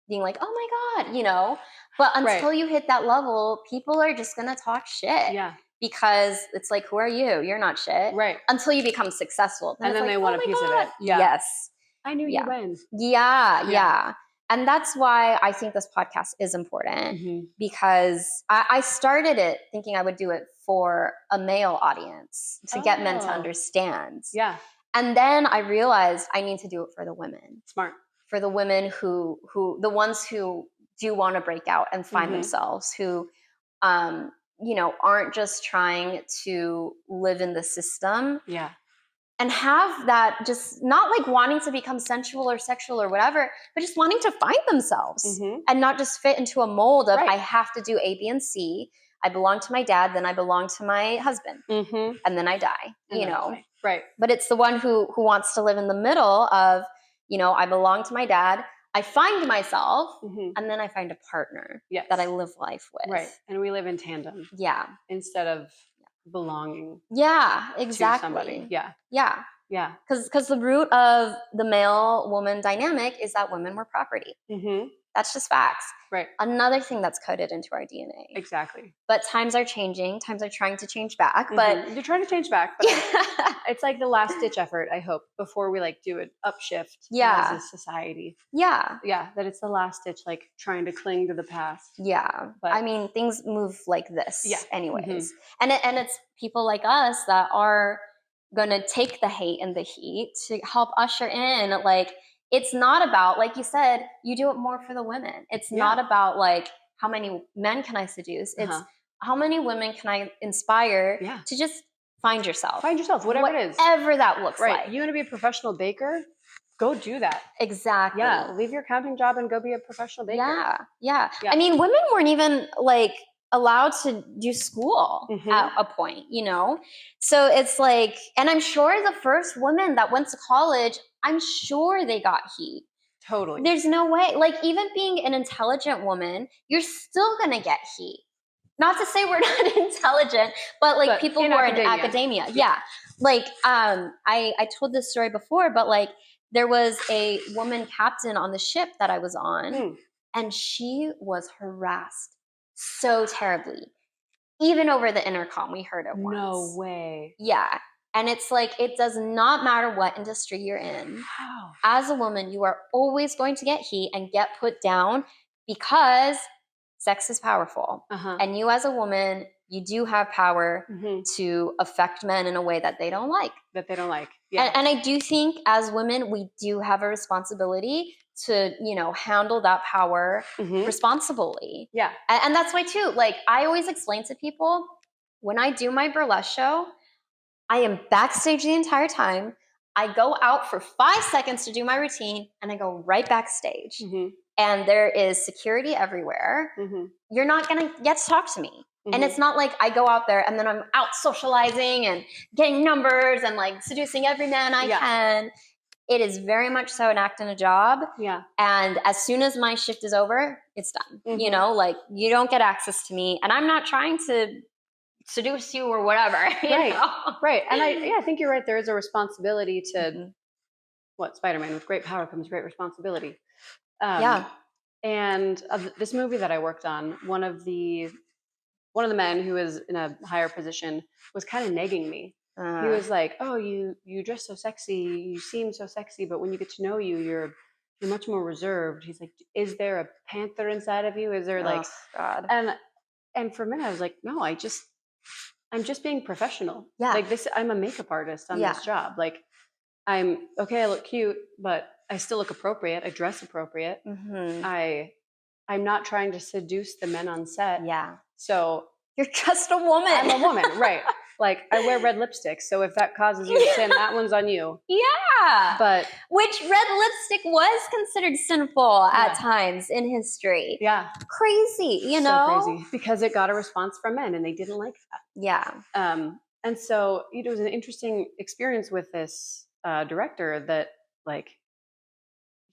being like, oh my God, you know, but until you hit that level, people are just going to talk shit. Because it's like, who are you? You're not shit. Until you become successful. And then like, they want a piece of it. Yes. I knew you when. Yeah. And that's why I think this podcast is important because I started it thinking I would do it for a male audience to get men to understand. Yeah. And then I realized I need to do it for the women. Smart. For the women who the ones who do want to break out and find themselves, who, you know, aren't just trying to live in the system. Yeah. And have that, just not like wanting to become sensual or sexual or whatever, but just wanting to find themselves and not just fit into a mold of I have to do A, B, and C. I belong to my dad, then I belong to my husband, and then I die, you know? Right. But it's the one who wants to live in the middle of, you know, I belong to my dad, I find myself, and then I find a partner that I live life with. Right. And we live in tandem. Yeah. Instead of belonging. Yeah, exactly. To somebody. Yeah. Yeah. Yeah. Because the root of the male-woman dynamic is that women were property. That's just facts. Right. Another thing that's coded into our DNA. Exactly. But times are changing. Times are trying to change back. But you're trying to change back. But it's like the last ditch effort, I hope, before we like do an upshift as a society. Yeah. Yeah. That it's the last ditch, like trying to cling to the past. Yeah. But I mean, things move like this anyways. And it's people like us that are going to take the hate and the heat to help usher in, like, it's not about, like you said, you do it more for the women. It's not about like how many men can I seduce. It's how many women can I inspire to just find yourself. Find yourself, whatever it is. Whatever that looks like. You want to be a professional baker? Go do that. Exactly. Yeah. Leave your accounting job and go be a professional baker. Yeah. I mean, women weren't even like allowed to do school at a point, you know? So it's like, and I'm sure the first women that went to college, I'm sure they got heat. Totally. There's no way. Like, even being an intelligent woman, you're still going to get heat. Not to say we're not intelligent, but people who are in academia. Yeah. Like, I told this story before, but like, there was a woman captain on the ship that I was on, and she was harassed so terribly. Even over the intercom, we heard it once. No way. Yeah. And it's like, it does not matter what industry you're in. Wow. As a woman, you are always going to get heat and get put down because sex is powerful. And you as a woman, you do have power to affect men in a way that they don't like. Yeah. And I do think as women, we do have a responsibility to, you know, handle that power responsibly. Yeah. And that's why too, like, I always explain to people, when I do my burlesque show, I am backstage the entire time. I go out for 5 seconds to do my routine and I go right backstage. And there is security everywhere. You're not going to get to talk to me. And it's not like I go out there and then I'm out socializing and getting numbers and like seducing every man I can. It is very much so an act and a job. Yeah. And as soon as my shift is over, it's done. You know, like, you don't get access to me, and I'm not trying to seduce you or whatever. You know? Right. And I think you're right. There is a responsibility to Spider-Man, with great power comes great responsibility. And this movie that I worked on, one of the men who was in a higher position was kind of negging me. He was like, "Oh, you dress so sexy, you seem so sexy, but when you get to know you, you're much more reserved." He's like, "Is there a panther inside of you? Is there like God?" And for a minute, I was like, "No, I'm just being professional. Yeah, like this. I'm a makeup artist on this job. Like, I'm okay. I look cute, but I still look appropriate. I dress appropriate. I'm not trying to seduce the men on set. Yeah. So you're just a woman. I'm a woman, right? Like, I wear red lipstick, so if that causes you to sin, that one's on you. Yeah. But which red lipstick was considered sinful at times in history. Yeah. Crazy, you know? So crazy. Because it got a response from men and they didn't like that. Yeah. And so it was an interesting experience with this director that, like,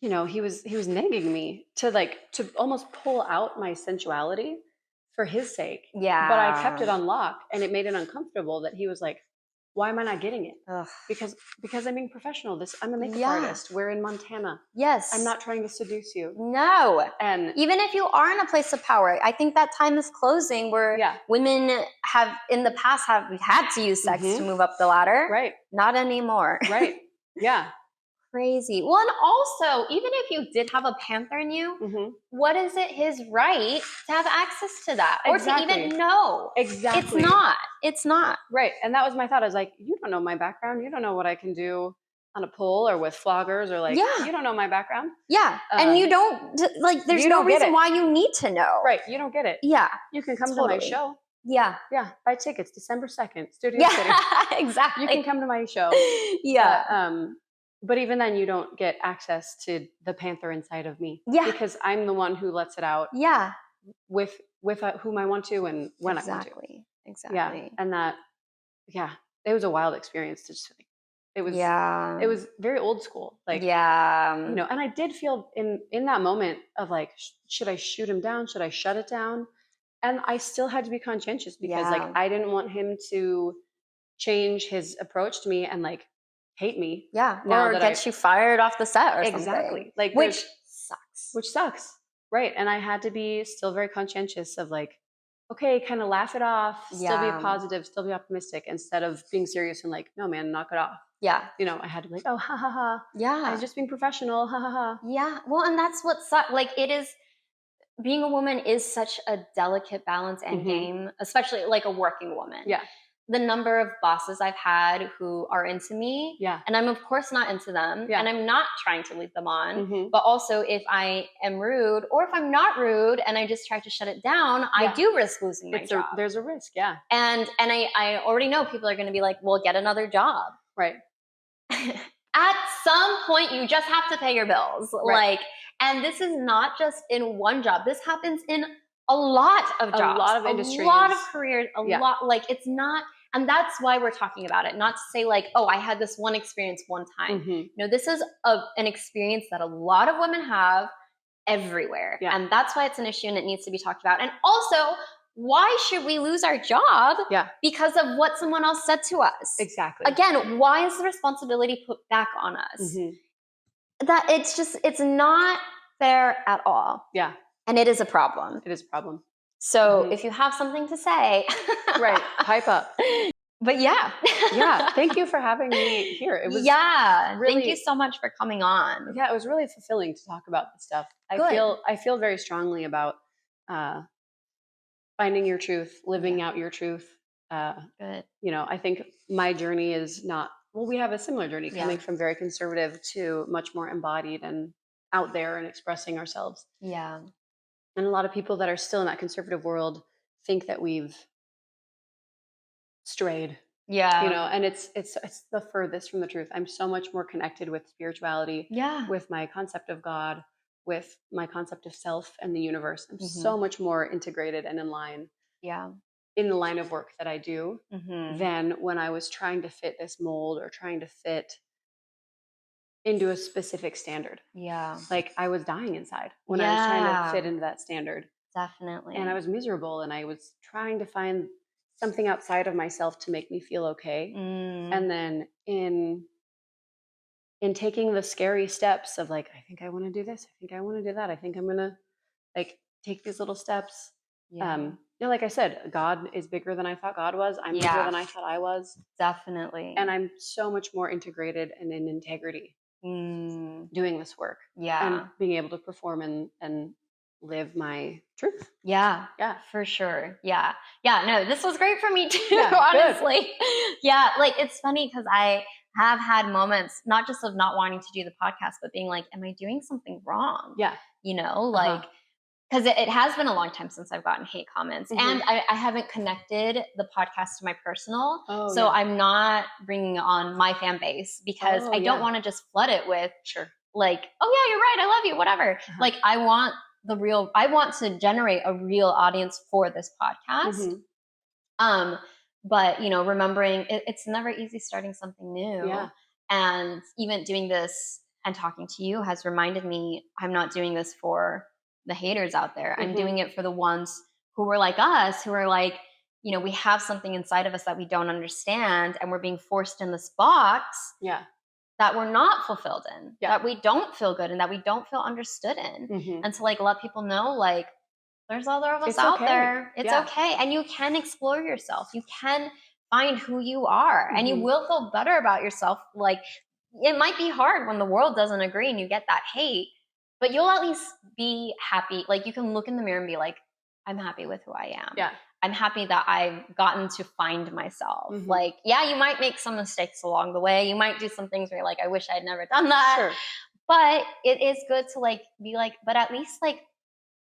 you know, he was negging me to almost pull out my sensuality for his sake. Yeah. But I kept it on lock, and it made it uncomfortable that he was like, "Why am I not getting it?" Ugh. Because I'm being professional. I'm a makeup artist. We're in Montana. Yes. I'm not trying to seduce you. No. And even if you are in a place of power, I think that time is closing where women have in the past had to use sex to move up the ladder. Right. Not anymore. Right. Yeah. crazy. Well, and also, even if you did have a panther in you, what is it his right to have access to that? Or to even know? Exactly. It's not. Right. And that was my thought. I was like, you don't know my background. You don't know what I can do on a pole or with floggers or like, you don't know my background. Yeah. And you don't, like, there's no reason why you need to know. Right. You don't get it. Yeah. You can come to my show. Yeah. Yeah. Buy tickets December 2nd, Studio City. Exactly. You can come to my show. Yeah. But even then you don't get access to the panther inside of me. Yeah. Because I'm the one who lets it out. Yeah. With whom I want to and when I want to. Exactly. Yeah. And that, it was a wild experience to just, it was very old school. Like, you know, and I did feel in that moment of like, should I shoot him down? Should I shut it down? And I still had to be conscientious because like, I didn't want him to change his approach to me and like hate me. Yeah. Or get you fired off the set or something. Exactly. Like, which sucks. Right. And I had to be still very conscientious of like, okay, kind of laugh it off, still be positive, still be optimistic, instead of being serious and like, no, man, knock it off. Yeah. You know, I had to be like, oh, ha, ha, ha. Yeah. I was just being professional. Ha, ha, ha. Yeah. Well, and that's what sucks. Like, it is, being a woman is such a delicate balance and game, especially like a working woman. Yeah. The number of bosses I've had who are into me, and I'm of course not into them, and I'm not trying to lead them on, but also if I am rude or if I'm not rude and I just try to shut it down, I do risk losing my job. There's a risk, And I already know people are going to be like, well, get another job. Right. At some point, you just have to pay your bills. Right. Like, and this is not just in one job. This happens in a lot of jobs, a lot of industries, a lot of careers, a lot. Like, it's not. And that's why we're talking about it. Not to say like, oh, I had this one experience one time. No, this is an experience that a lot of women have everywhere. Yeah. And that's why it's an issue and it needs to be talked about. And also, why should we lose our job because of what someone else said to us? Exactly. Again, why is the responsibility put back on us? That it's not fair at all. Yeah. And it is a problem. It is a problem. So if you have something to say, right, pipe up. But yeah. Thank you for having me here. It was really, thank you so much for coming on. Yeah, it was really fulfilling to talk about this stuff. I feel very strongly about finding your truth, living out your truth. Good. You know, I think my journey is not, well, we have a similar journey coming from very conservative to much more embodied and out there and expressing ourselves. Yeah. And a lot of people that are still in that conservative world think that we've strayed. Yeah. You know, and it's the furthest from the truth. I'm so much more connected with spirituality, with my concept of God, with my concept of self and the universe. I'm so much more integrated and in line. Yeah. In the line of work that I do than when I was trying to fit this mold or trying to fit into a specific standard. Yeah. Like I was dying inside when I was trying to fit into that standard. Definitely. And I was miserable and I was trying to find something outside of myself to make me feel okay. And then in taking the scary steps of like, I think I want to do this. I think I want to do that. I think I'm going to like take these little steps. You know, like I said, God is bigger than I thought God was. I'm bigger than I thought I was. Definitely. And I'm so much more integrated and in integrity doing this work. Yeah. And being able to perform and live my truth. Yeah. Yeah, for sure. Yeah. Yeah. No, this was great for me too, honestly. Yeah. Like it's funny because I have had moments, not just of not wanting to do the podcast, but being like, am I doing something wrong? Yeah. You know, like, because it has been a long time since I've gotten hate comments and I haven't connected the podcast to my personal. So I'm not bringing on my fan base because I don't want to just flood it with like, oh yeah, you're right. I love you, whatever. Like I want to generate a real audience for this podcast. But you know, remembering it's never easy starting something new. Yeah. And even doing this and talking to you has reminded me I'm not doing this for the haters out there. I'm doing it for the ones who were like us, who are like, you know, we have something inside of us that we don't understand and we're being forced in this box that we're not fulfilled in, that we don't feel good in, that we don't feel understood in. And to like let people know, like, there's other of us out there. It's okay. And you can explore yourself. You can find who you are and you will feel better about yourself. Like it might be hard when the world doesn't agree and you get that hate, but you'll at least be happy. Like, you can look in the mirror and be like, I'm happy with who I am. Yeah. I'm happy that I've gotten to find myself. Like, yeah, you might make some mistakes along the way. You might do some things where you're like, I wish I'd never done that. Sure. But it is good to like be like, but at least like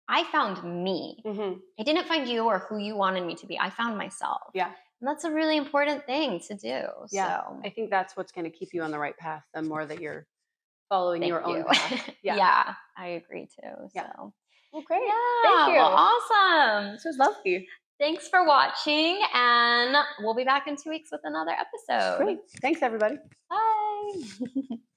I found me. I didn't find you or who you wanted me to be. I found myself. Yeah. And that's a really important thing to do. Yeah. So I think that's what's going to keep you on the right path, the more that you're following thank your you. own path. Yeah. Yeah, I agree too. Yeah. So Well, great. yeah, Thank you. well, awesome. This was lovely. Thanks for watching, and we'll be back in 2 weeks with another episode. Great. Thanks, everybody. Bye.